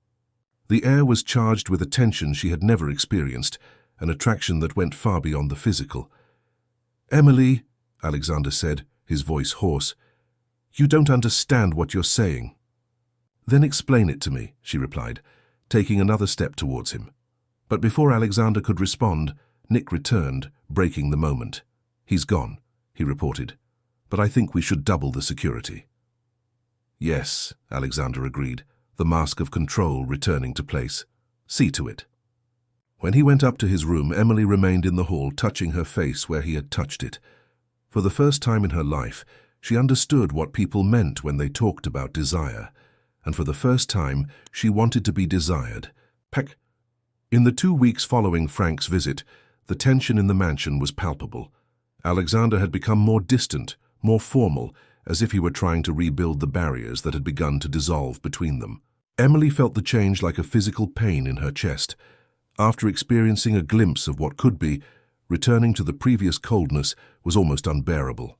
[SPEAKER 1] The air was charged with a tension she had never experienced, an attraction that went far beyond the physical. "Emily," Alexander said, his voice hoarse, "you don't understand what you're saying." "Then explain it to me," she replied, taking another step towards him. But before Alexander could respond, Nick returned, breaking the moment. "He's gone," he reported, "but I think we should double the security." "Yes," Alexander agreed, the mask of control returning to place. "See to it." When he went up to his room, Emily remained in the hall, touching her face where he had touched it. For the first time in her life, she understood what people meant when they talked about desire, and for the first time, she wanted to be desired. In the 2 weeks following Frank's visit, the tension in the mansion was palpable. Alexander had become more distant, more formal, as if he were trying to rebuild the barriers that had begun to dissolve between them. Emily felt the change like a physical pain in her chest. After experiencing a glimpse of what could be, returning to the previous coldness was almost unbearable.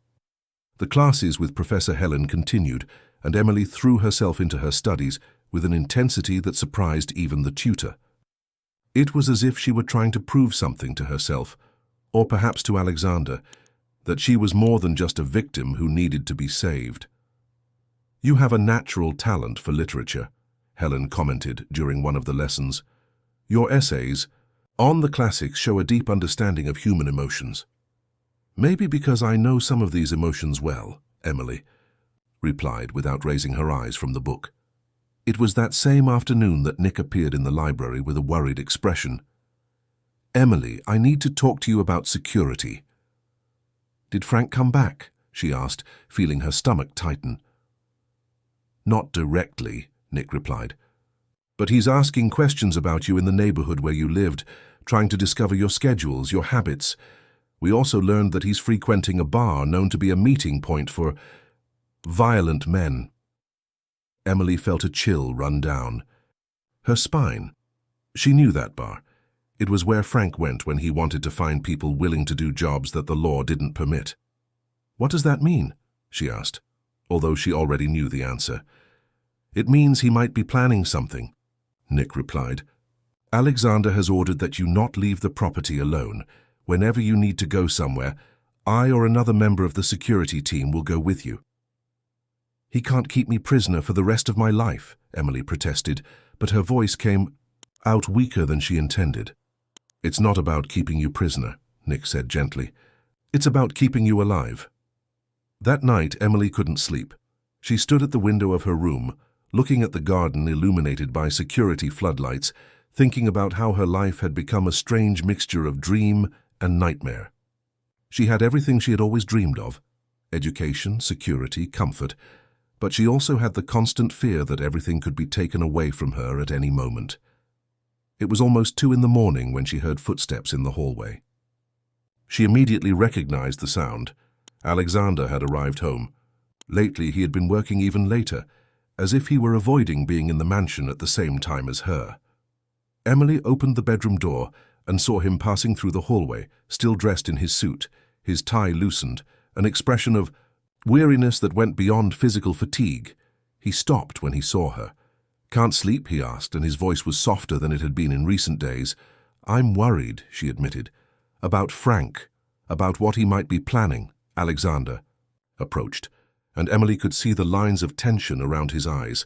[SPEAKER 1] The classes with Professor Helen continued, and Emily threw herself into her studies with an intensity that surprised even the tutor. It was as if she were trying to prove something to herself, or perhaps to Alexander, that she was more than just a victim who needed to be saved. "You have a natural talent for literature," Helen commented during one of the lessons. "Your essays on the classics show a deep understanding of human emotions." "Maybe because I know some of these emotions well," Emily replied without raising her eyes from the book. It was that same afternoon that Nick appeared in the library with a worried expression. "Emily, I need to talk to you about security." "Did Frank come back?" she asked, feeling her stomach tighten. "Not directly," Nick replied. "But he's asking questions about you in the neighborhood where you lived, trying to discover your schedules, your habits. We also learned that he's frequenting a bar known to be a meeting point for violent men." Emily felt a chill run down her spine. She knew that bar. It was where Frank went when he wanted to find people willing to do jobs that the law didn't permit. "What does that mean?" she asked, although she already knew the answer. "It means he might be planning something," Nick replied. "Alexander has ordered that you not leave the property alone. Whenever you need to go somewhere, I or another member of the security team will go with you." "He can't keep me prisoner for the rest of my life," Emily protested, but her voice came out weaker than she intended. "It's not about keeping you prisoner," Nick said gently. "It's about keeping you alive." That night, Emily couldn't sleep. She stood at the window of her room, looking at the garden illuminated by security floodlights, thinking about how her life had become a strange mixture of dream and nightmare. She had everything she had always dreamed of: education, security, comfort, but she also had the constant fear that everything could be taken away from her at any moment. It was almost 2 a.m. when she heard footsteps in the hallway. She immediately recognized the sound. Alexander had arrived home. Lately, he had been working even later, as if he were avoiding being in the mansion at the same time as her. Emily opened the bedroom door and saw him passing through the hallway, still dressed in his suit, his tie loosened, an expression of weariness that went beyond physical fatigue. He stopped when he saw her. "Can't sleep?" he asked, and his voice was softer than it had been in recent days. "I'm worried," she admitted. "About Frank, about what he might be planning." Alexander approached, and Emily could see the lines of tension around his eyes.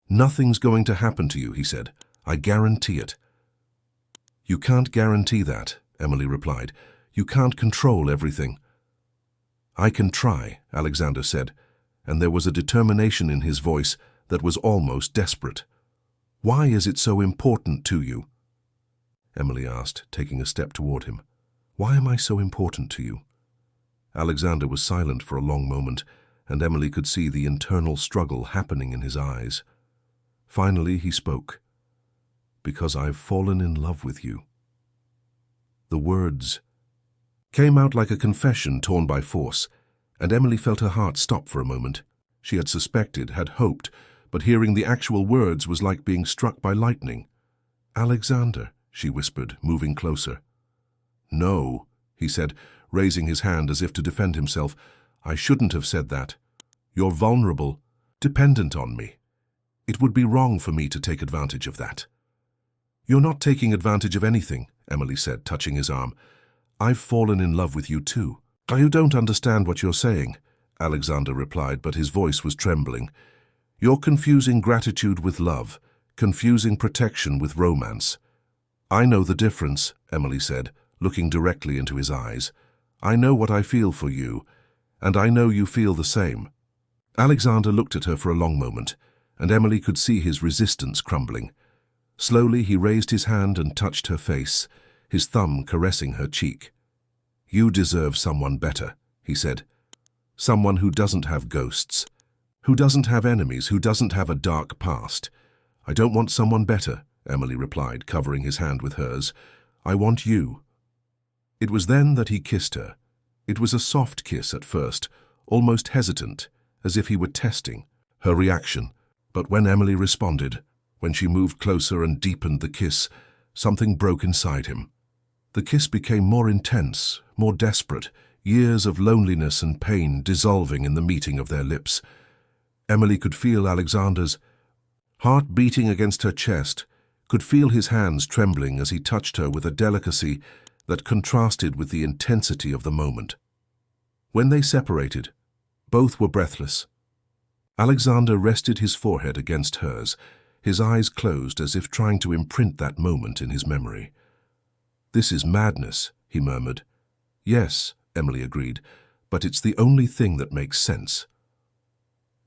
[SPEAKER 1] "Nothing's going to happen to you," he said. "I guarantee it." "You can't guarantee that," Emily replied. "You can't control everything." "I can try," Alexander said, and there was a determination in his voice that was almost desperate. "Why is it so important to you?" Emily asked, taking a step toward him. "Why am I so important to you?" Alexander was silent for a long moment, and Emily could see the internal struggle happening in his eyes. Finally, he spoke. "Because I've fallen in love with you." The words came out like a confession torn by force, and Emily felt her heart stop for a moment. She had suspected, had hoped, but hearing the actual words was like being struck by lightning. "Alexander," she whispered, moving closer. "No," he said, raising his hand as if to defend himself. I shouldn't have said that. You're vulnerable, dependent on me. It would be wrong for me to take advantage of that." "You're not taking advantage of anything," Emily said, touching his arm. "I've fallen in love with you too." "You don't understand what you're saying," Alexander replied, but his voice was trembling. "You're confusing gratitude with love, confusing protection with romance." "I know the difference," Emily said, looking directly into his eyes. "I know what I feel for you, and I know you feel the same." Alexander looked at her for a long moment, and Emily could see his resistance crumbling. Slowly he raised his hand and touched her face, his thumb caressing her cheek. "You deserve someone better," he said. "Someone who doesn't have ghosts, who doesn't have enemies, who doesn't have a dark past." "I don't want someone better," Emily replied, covering his hand with hers. "I want you." It was then that he kissed her. It was a soft kiss at first, almost hesitant, as if he were testing her reaction. But when Emily responded, when she moved closer and deepened the kiss, something broke inside him. The kiss became more intense, more desperate, years of loneliness and pain dissolving in the meeting of their lips. Emily could feel Alexander's heart beating against her chest, could feel his hands trembling as he touched her with a delicacy that contrasted with the intensity of the moment. When they separated, both were breathless. Alexander rested his forehead against hers, his eyes closed as if trying to imprint that moment in his memory. "This is madness," he murmured. "Yes," Emily agreed, "but it's the only thing that makes sense."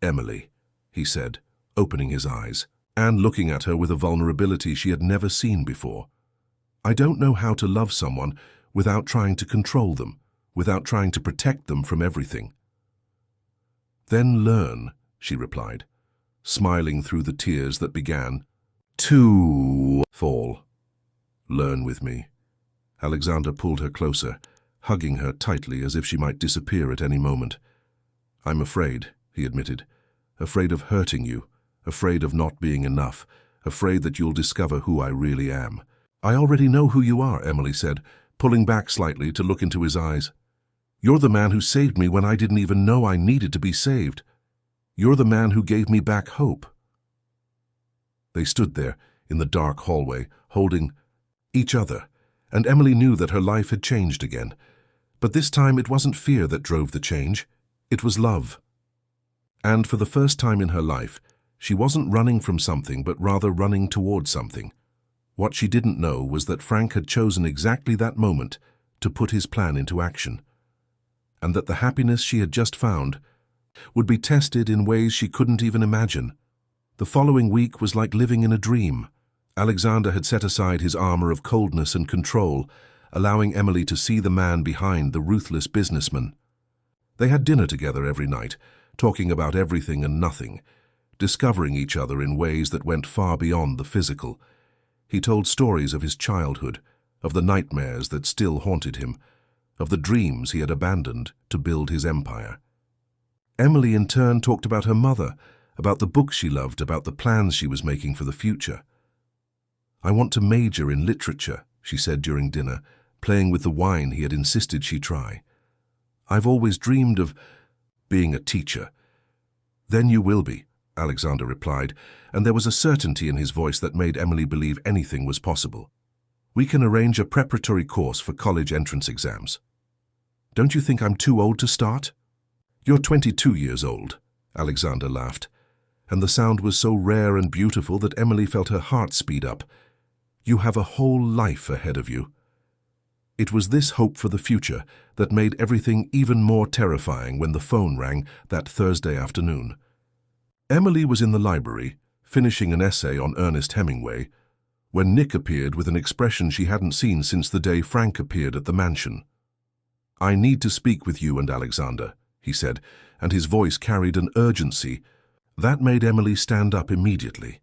[SPEAKER 1] "Emily," he said, opening his eyes, and looking at her with a vulnerability she had never seen before. "I don't know how to love someone without trying to control them, without trying to protect them from everything." "Then learn," she replied, smiling through the tears that began to fall. "Learn with me." Alexander pulled her closer, hugging her tightly as if she might disappear at any moment. "I'm afraid," he admitted, "afraid of hurting you, afraid of not being enough, afraid that you'll discover who I really am." "I already know who you are," Emily said, pulling back slightly to look into his eyes. "You're the man who saved me when I didn't even know I needed to be saved. You're the man who gave me back hope." They stood there in the dark hallway, holding each other, and Emily knew that her life had changed again. But this time it wasn't fear that drove the change, it was love. And for the first time in her life, she wasn't running from something but rather running toward something. What she didn't know was that Frank had chosen exactly that moment to put his plan into action, and that the happiness she had just found would be tested in ways she couldn't even imagine. The following week was like living in a dream. Alexander had set aside his armor of coldness and control, allowing Emily to see the man behind the ruthless businessman. They had dinner together every night, talking about everything and nothing, discovering each other in ways that went far beyond the physical. He told stories of his childhood, of the nightmares that still haunted him, of the dreams he had abandoned to build his empire. Emily, in turn, talked about her mother, about the books she loved, about the plans she was making for the future. "I want to major in literature," she said during dinner, playing with the wine he had insisted she try. "I've always dreamed of being a teacher." "Then you will be," Alexander replied, and there was a certainty in his voice that made Emily believe anything was possible. "We can arrange a preparatory course for college entrance exams." "Don't you think I'm too old to start?" "You're 22 years old," Alexander laughed, and the sound was so rare and beautiful that Emily felt her heart speed up. "You have a whole life ahead of you." It was this hope for the future that made everything even more terrifying when the phone rang that Thursday afternoon. Emily was in the library, finishing an essay on Ernest Hemingway, when Nick appeared with an expression she hadn't seen since the day Frank appeared at the mansion. "I need to speak with you and Alexander," he said, and his voice carried an urgency that made Emily stand up immediately.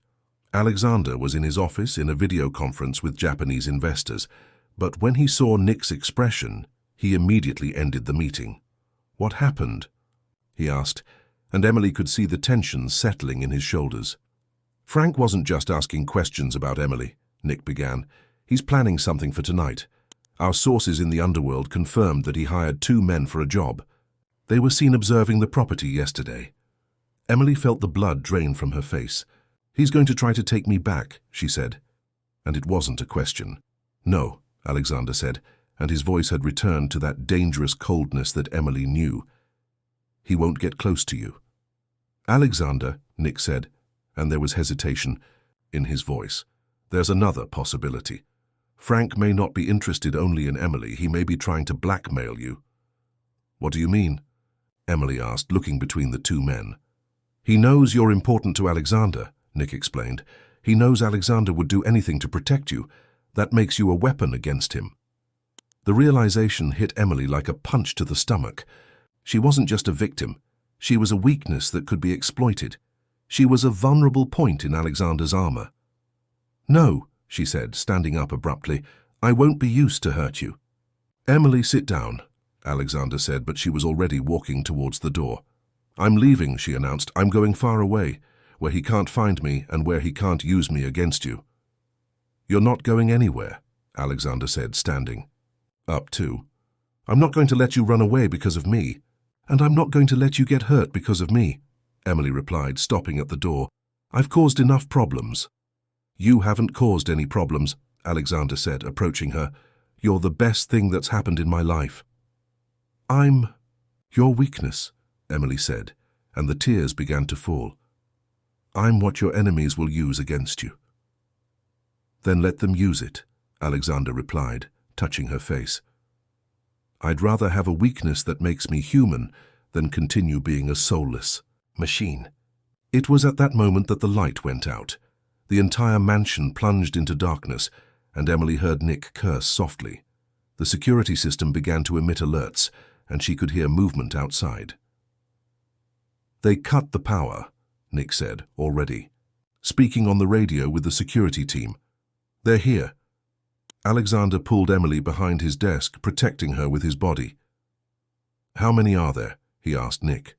[SPEAKER 1] Alexander was in his office in a video conference with Japanese investors, but when he saw Nick's expression, he immediately ended the meeting. "What happened?" he asked, and Emily could see the tension settling in his shoulders. "Frank wasn't just asking questions about Emily," Nick began. "He's planning something for tonight. Our sources in the underworld confirmed that he hired 2 men for a job. They were seen observing the property yesterday. Emily felt the blood drain from her face. "He's going to try to take me back," she said. And it wasn't a question. "No," Alexander said, and his voice had returned to that dangerous coldness that Emily knew. "He won't get close to you." "Alexander," Nick said, and there was hesitation in his voice. "There's another possibility. Frank may not be interested only in Emily. He may be trying to blackmail you." "What do you mean?" Emily asked, looking between the two men. "He knows you're important to Alexander," Nick explained. "He knows Alexander would do anything to protect you. That makes you a weapon against him." The realization hit Emily like a punch to the stomach. She wasn't just a victim. She was a weakness that could be exploited. She was a vulnerable point in Alexander's armor. "No," she said, standing up abruptly. "I won't be used to hurt you." "Emily, sit down," Alexander said, but she was already walking towards the door. "I'm leaving," she announced. "I'm going far away, where he can't find me and where he can't use me against you." "You're not going anywhere," Alexander said, standing up too. "I'm not going to let you run away because of me, and I'm not going to let you get hurt because of me," Emily replied, stopping at the door. "I've caused enough problems." "You haven't caused any problems," Alexander said, approaching her. "You're the best thing that's happened in my life." "I'm your weakness," Emily said, and the tears began to fall. "I'm what your enemies will use against you." "Then let them use it," Alexander replied, touching her face. "I'd rather have a weakness that makes me human than continue being a soulless machine." It was at that moment that the light went out. The entire mansion plunged into darkness, and Emily heard Nick curse softly. The security system began to emit alerts, and she could hear movement outside. "They cut the power," Nick said, already, speaking on the radio with the security team. "They're here." Alexander pulled Emily behind his desk, protecting her with his body. "How many are there?" he asked Nick.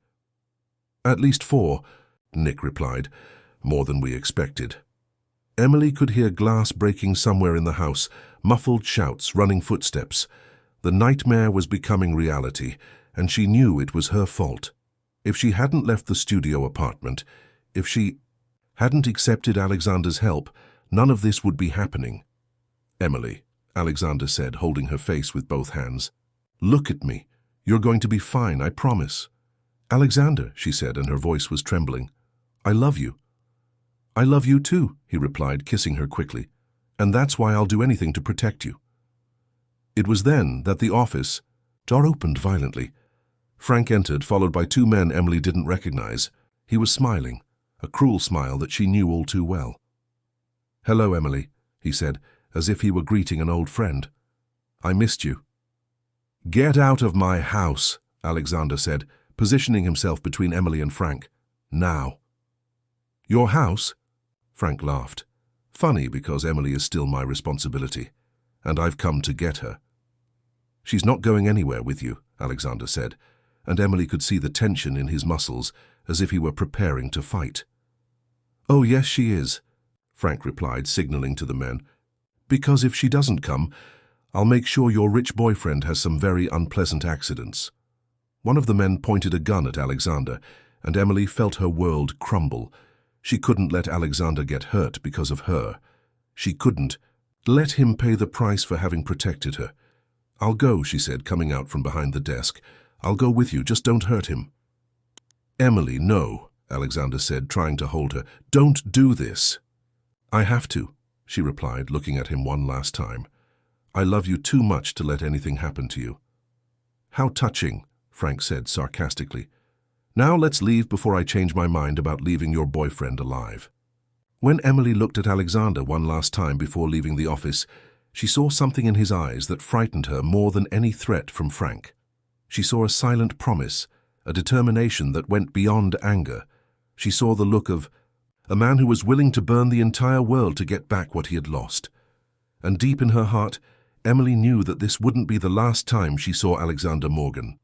[SPEAKER 1] "At least 4, Nick replied. "More than we expected." Emily could hear glass breaking somewhere in the house, muffled shouts, running footsteps. The nightmare was becoming reality, and she knew it was her fault. If she hadn't left the studio apartment, if she hadn't accepted Alexander's help, none of this would be happening. "Emily," Alexander said, holding her face with both hands. "Look at me. You're going to be fine, I promise." "Alexander," she said, and her voice was trembling. "I love you." "I love you too," he replied, kissing her quickly. "And that's why I'll do anything to protect you." It was then that the office door opened violently. Frank entered, followed by 2 men Emily didn't recognize. He was smiling, a cruel smile that she knew all too well. "Hello, Emily," he said, as if he were greeting an old friend. "I missed you." "Get out of my house," Alexander said, positioning himself between Emily and Frank. "Now." "Your house?" Frank laughed. "Funny, because Emily is still my responsibility, and I've come to get her." "She's not going anywhere with you," Alexander said, and Emily could see the tension in his muscles, as if he were preparing to fight. "Oh, yes, she is," Frank replied, signaling to the men. "Because if she doesn't come, I'll make sure your rich boyfriend has some very unpleasant accidents." One of the men pointed a gun at Alexander, and Emily felt her world crumble. She couldn't let Alexander get hurt because of her. She couldn't let him pay the price for having protected her. "I'll go," she said, coming out from behind the desk. "I'll go with you, just don't hurt him." "Emily, no," Alexander said, trying to hold her. "Don't do this." "I have to," she replied, looking at him one last time. "I love you too much to let anything happen to you." "How touching," Frank said sarcastically. "Now let's leave before I change my mind about leaving your boyfriend alive." When Emily looked at Alexander one last time before leaving the office, she saw something in his eyes that frightened her more than any threat from Frank. She saw a silent promise, a determination that went beyond anger. She saw the look of a man who was willing to burn the entire world to get back what he had lost. And deep in her heart, Emily knew that this wouldn't be the last time she saw Alexander Morgan.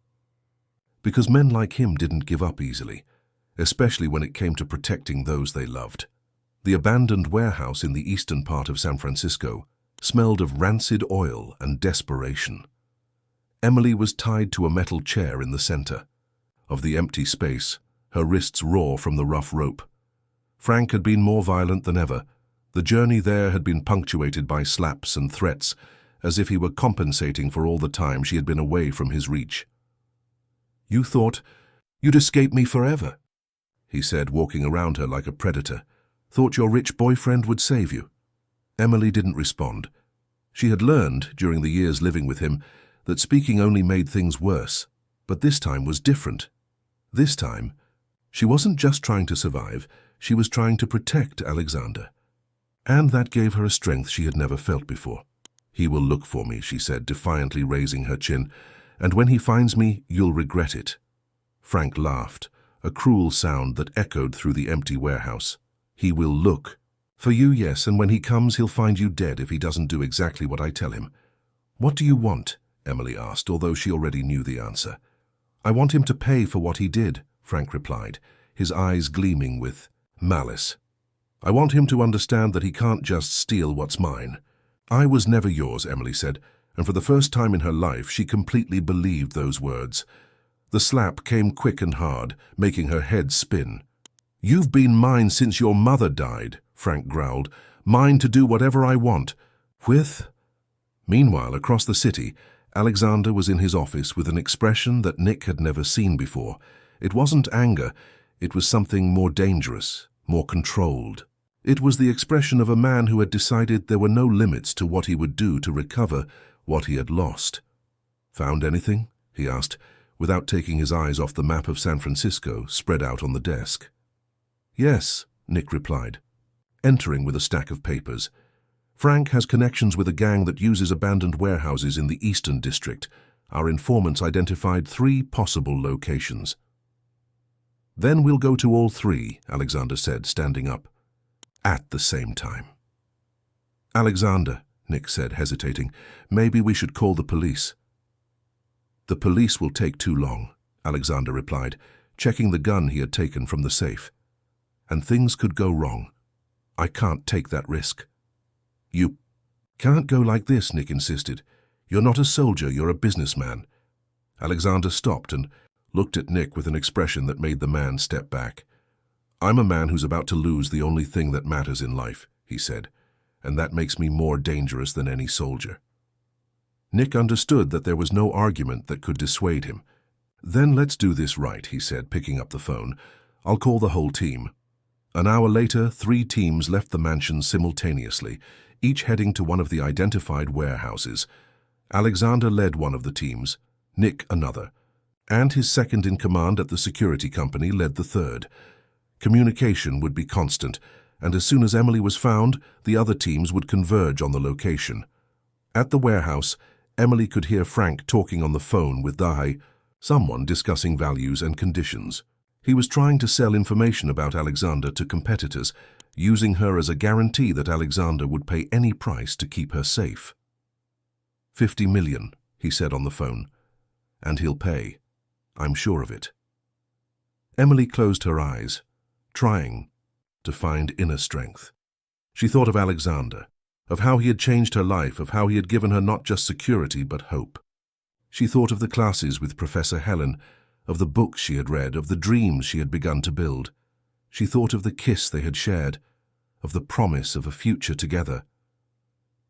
[SPEAKER 1] Because men like him didn't give up easily, especially when it came to protecting those they loved. The abandoned warehouse in the eastern part of San Francisco smelled of rancid oil and desperation. Emily was tied to a metal chair in the center. of the empty space, her wrists raw from the rough rope. Frank had been more violent than ever. The journey there had been punctuated by slaps and threats, as if he were compensating for all the time she had been away from his reach. "You thought you'd escape me forever," he said, walking around her like a predator. "Thought your rich boyfriend would save you." Emily didn't respond. She had learned, during the years living with him, that speaking only made things worse. But this time was different. This time, she wasn't just trying to survive, she was trying to protect Alexander. And that gave her a strength she had never felt before. "He will look for me," she said, defiantly raising her chin. "And when he finds me, you'll regret it." Frank laughed, a cruel sound that echoed through the empty warehouse. "He will look. For you, yes, and when he comes, he'll find you dead if he doesn't do exactly what I tell him." "What do you want?" Emily asked, although she already knew the answer. "I want him to pay for what he did," Frank replied, his eyes gleaming with malice. "I want him to understand that he can't just steal what's mine." "I was never yours," Emily said, and for the first time in her life she completely believed those words. The slap came quick and hard, making her head spin. "You've been mine since your mother died," Frank growled. "Mine to do whatever I want with." Meanwhile, across the city, Alexander was in his office with an expression that Nick had never seen before. It wasn't anger, it was something more dangerous, more controlled. It was the expression of a man who had decided there were no limits to what he would do to recover what he had lost. "Found anything?" he asked, without taking his eyes off the map of San Francisco spread out on the desk. "Yes," Nick replied, entering with a stack of papers. "Frank has connections with a gang that uses abandoned warehouses in the Eastern District. Our informants identified 3 possible locations." "Then we'll go to all 3, Alexander said, standing up. "At the same time." "Alexander," Nick said, hesitating, "maybe we should call the police." "The police will take too long," Alexander replied, checking the gun he had taken from the safe. "And things could go wrong. I can't take that risk." "You can't go like this," Nick insisted. "You're not a soldier, you're a businessman." Alexander stopped and looked at Nick with an expression that made the man step back. "I'm a man who's about to lose the only thing that matters in life," he said, "and that makes me more dangerous than any soldier." Nick understood that there was no argument that could dissuade him. "Then let's do this right," he said, picking up the phone. "I'll call the whole team." An hour later, 3 teams left the mansion simultaneously, each heading to one of the identified warehouses. Alexander led one of the teams, Nick another, and his second-in-command at the security company led the third. Communication would be constant, and as soon as Emily was found, the other teams would converge on the location. At the warehouse, Emily could hear Frank talking on the phone with Dahe, someone discussing values and conditions. He was trying to sell information about Alexander to competitors, using her as a guarantee that Alexander would pay any price to keep her safe. "50 million, he said on the phone. "And he'll pay. I'm sure of it." Emily closed her eyes, trying to find inner strength. She thought of Alexander, of how he had changed her life, of how he had given her not just security but hope. She thought of the classes with Professor Helen, of the books she had read, of the dreams she had begun to build. She thought of the kiss they had shared, of the promise of a future together.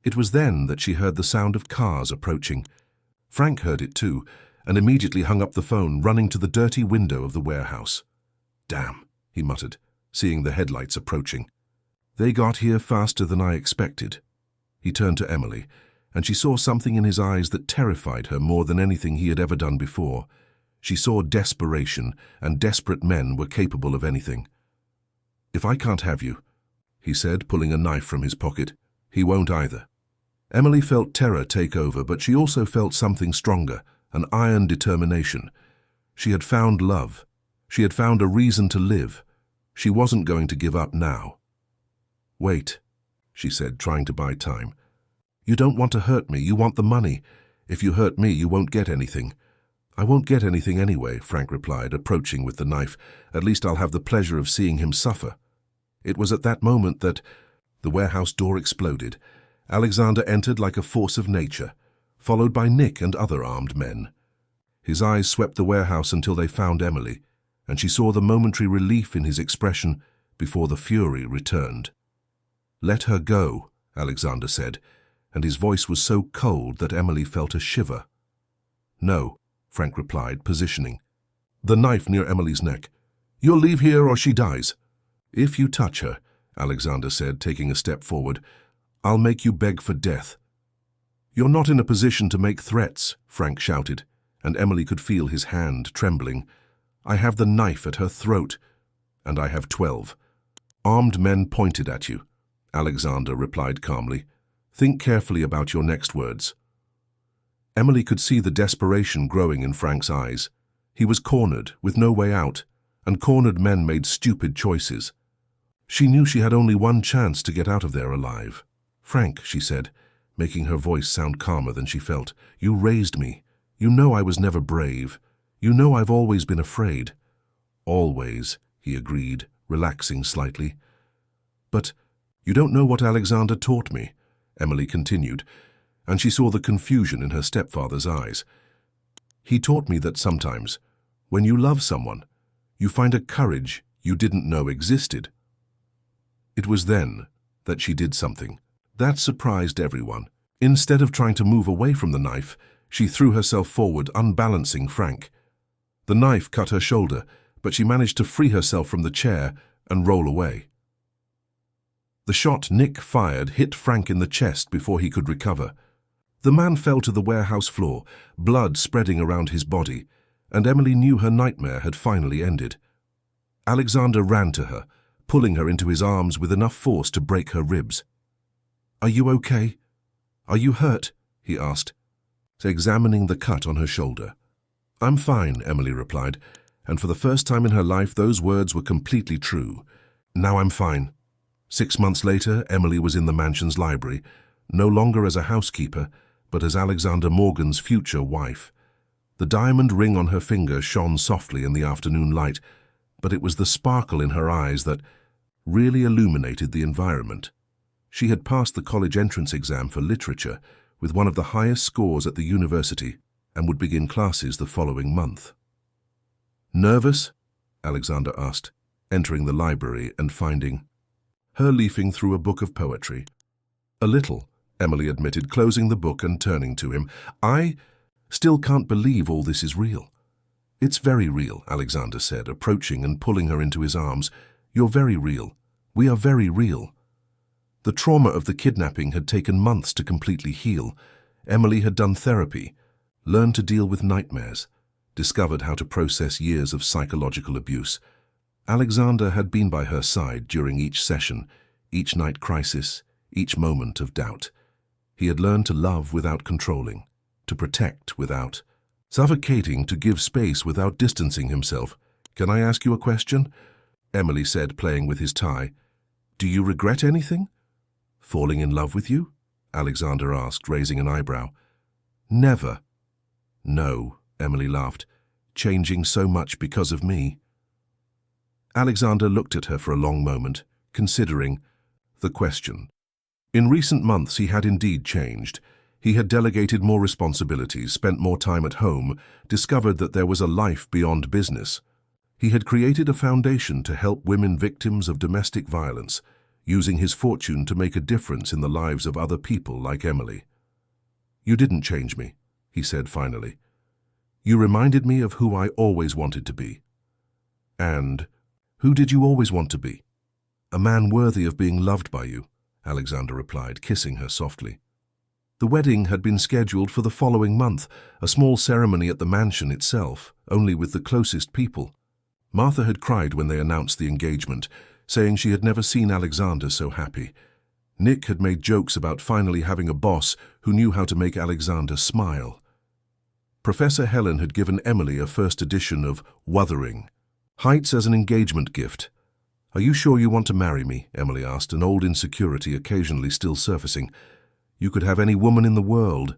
[SPEAKER 1] It was then that she heard the sound of cars approaching. Frank heard it too, and immediately hung up the phone, running to the dirty window of the warehouse. "Damn," he muttered, seeing the headlights approaching. "They got here faster than I expected." He turned to Emily, and she saw something in his eyes that terrified her more than anything he had ever done before. She saw desperation, and desperate men were capable of anything. "If I can't have you," he said, pulling a knife from his pocket, "he won't either." Emily felt terror take over, but she also felt something stronger, an iron determination. She had found love. She had found a reason to live. She wasn't going to give up now. "Wait," she said, trying to buy time. "You don't want to hurt me, you want the money. If you hurt me, you won't get anything." "I won't get anything anyway," Frank replied, approaching with the knife. "At least I'll have the pleasure of seeing him suffer." It was at that moment that the warehouse door exploded. Alexander entered like a force of nature, followed by Nick and other armed men. His eyes swept the warehouse until they found Emily, and she saw the momentary relief in his expression before the fury returned. "Let her go," Alexander said, and his voice was so cold that Emily felt a shiver. "No," Frank replied, positioning the knife near Emily's neck. "You'll leave here or she dies." "If you touch her," Alexander said, taking a step forward, "I'll make you beg for death." "You're not in a position to make threats," Frank shouted, and Emily could feel his hand trembling. "I have the knife at her throat, and I have 12. Armed men pointed at you," Alexander replied calmly. "Think carefully about your next words." Emily could see the desperation growing in Frank's eyes. He was cornered, with no way out, and cornered men made stupid choices. She knew she had only one chance to get out of there alive. "Frank," she said, making her voice sound calmer than she felt, "you raised me. You know I was never brave. You know I've always been afraid." "Always," he agreed, relaxing slightly. "But you don't know what Alexander taught me," Emily continued, and she saw the confusion in her stepfather's eyes. "He taught me that sometimes, when you love someone, you find a courage you didn't know existed." It was then that she did something that surprised everyone. Instead of trying to move away from the knife, she threw herself forward, unbalancing Frank. The knife cut her shoulder, but she managed to free herself from the chair and roll away. The shot Nick fired hit Frank in the chest before he could recover. The man fell to the warehouse floor, blood spreading around his body, and Emily knew her nightmare had finally ended. Alexander ran to her, pulling her into his arms with enough force to break her ribs. "Are you okay? Are you hurt?" he asked, examining the cut on her shoulder. "I'm fine," Emily replied, and for the first time in her life those words were completely true. "Now I'm fine." 6 months later, Emily was in the mansion's library, no longer as a housekeeper, but as Alexander Morgan's future wife. The diamond ring on her finger shone softly in the afternoon light, but it was the sparkle in her eyes that really illuminated the environment. She had passed the college entrance exam for literature with one of the highest scores at the university and would begin classes the following month. "Nervous?" Alexander asked, entering the library and finding her leafing through a book of poetry. "A little," Emily admitted, closing the book and turning to him. "I still can't believe all this is real." "It's very real," Alexander said, approaching and pulling her into his arms. "You're very real. We are very real." The trauma of the kidnapping had taken months to completely heal. Emily had done therapy, learned to deal with nightmares, discovered how to process years of psychological abuse. Alexander had been by her side during each session, each night crisis, each moment of doubt. He had learned to love without controlling, to protect without suffocating, to give space without distancing himself. "Can I ask you a question?" Emily said, playing with his tie. "Do you regret anything?" "Falling in love with you?" Alexander asked, raising an eyebrow. "Never." "No," Emily laughed, "changing so much because of me." Alexander looked at her for a long moment, considering the question. In recent months he had indeed changed. He had delegated more responsibilities, spent more time at home, discovered that there was a life beyond business. He had created a foundation to help women victims of domestic violence, using his fortune to make a difference in the lives of other people like Emily. "You didn't change me," he said finally. "You reminded me of who I always wanted to be." "And who did you always want to be?" "A man worthy of being loved by you," Alexander replied, kissing her softly. The wedding had been scheduled for the following month, a small ceremony at the mansion itself, only with the closest people. Martha had cried when they announced the engagement, saying she had never seen Alexander so happy. Nick had made jokes about finally having a boss who knew how to make Alexander smile. Professor Helen had given Emily a first edition of Wuthering Heights as an engagement gift. "Are you sure you want to marry me?" Emily asked, an old insecurity occasionally still surfacing. "You could have any woman in the world."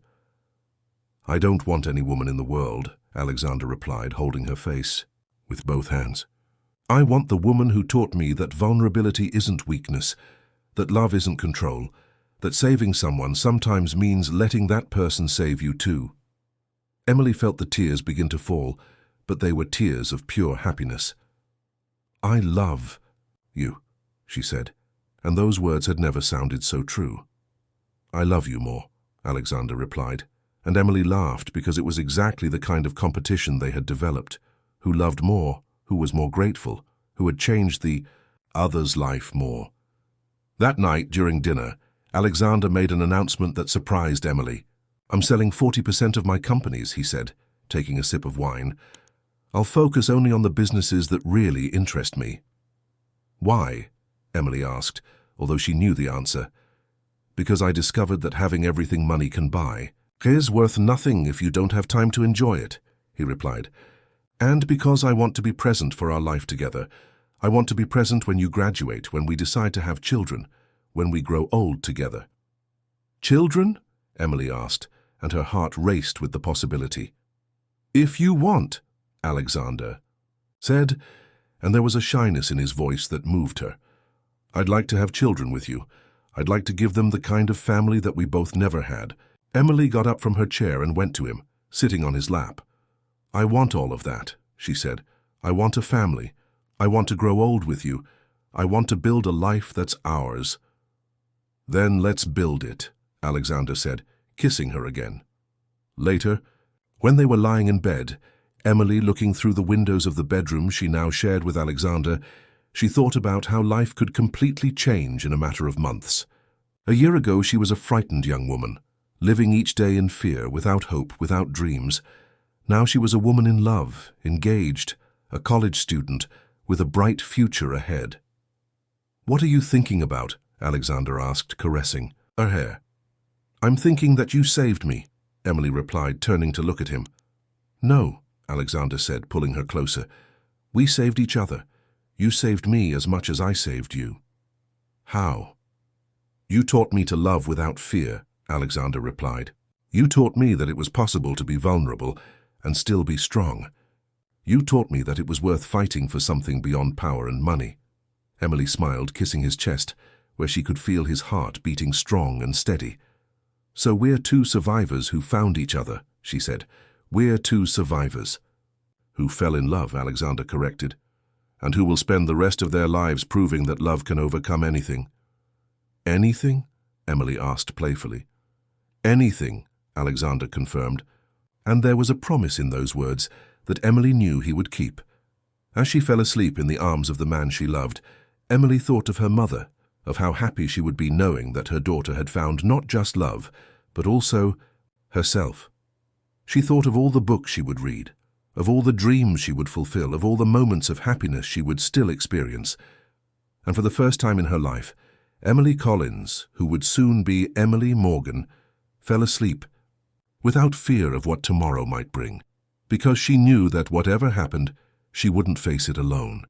[SPEAKER 1] "I don't want any woman in the world," Alexander replied, holding her face with both hands. "I want the woman who taught me that vulnerability isn't weakness, that love isn't control, that saving someone sometimes means letting that person save you too." Emily felt the tears begin to fall, but they were tears of pure happiness. "I love you," she said, and those words had never sounded so true. "I love you more," Alexander replied, and Emily laughed because it was exactly the kind of competition they had developed. Who loved more, who was more grateful, who had changed the other's life more. That night, during dinner, Alexander made an announcement that surprised Emily. "I'm selling 40% of my companies," he said, taking a sip of wine. "I'll focus only on the businesses that really interest me." "Why?" Emily asked, although she knew the answer. "Because I discovered that having everything money can buy is worth nothing if you don't have time to enjoy it," he replied. "And because I want to be present for our life together. I want to be present when you graduate, when we decide to have children, when we grow old together." "Children?" Emily asked, and her heart raced with the possibility. "If you want," Alexander said, and there was a shyness in his voice that moved her. "I'd like to have children with you. I'd like to give them the kind of family that we both never had." Emily got up from her chair and went to him, sitting on his lap. "I want all of that," she said. "I want a family. I want to grow old with you. I want to build a life that's ours." "Then let's build it," Alexander said, kissing her again. Later, when they were lying in bed, Emily looking through the windows of the bedroom she now shared with Alexander, she thought about how life could completely change in a matter of months. A year ago she was a frightened young woman, living each day in fear, without hope, without dreams. Now she was a woman in love, engaged, a college student, with a bright future ahead. "What are you thinking about?" Alexander asked, caressing her hair. "I'm thinking that you saved me," Emily replied, turning to look at him. "No," Alexander said, pulling her closer. "We saved each other. You saved me as much as I saved you." "How?" "You taught me to love without fear," Alexander replied. "You taught me that it was possible to be vulnerable and still be strong. You taught me that it was worth fighting for something beyond power and money." Emily smiled, kissing his chest, where she could feel his heart beating strong and steady. "So we're two survivors who found each other," she said. "We're two survivors." "Who fell in love," Alexander corrected, "and who will spend the rest of their lives proving that love can overcome anything." "Anything?" Emily asked playfully. "Anything," Alexander confirmed, and there was a promise in those words that Emily knew he would keep. As she fell asleep in the arms of the man she loved, Emily thought of her mother, of how happy she would be knowing that her daughter had found not just love, but also herself. She thought of all the books she would read, of all the dreams she would fulfill, of all the moments of happiness she would still experience. And for the first time in her life, Emily Collins, who would soon be Emily Morgan, fell asleep without fear of what tomorrow might bring, because she knew that whatever happened, she wouldn't face it alone.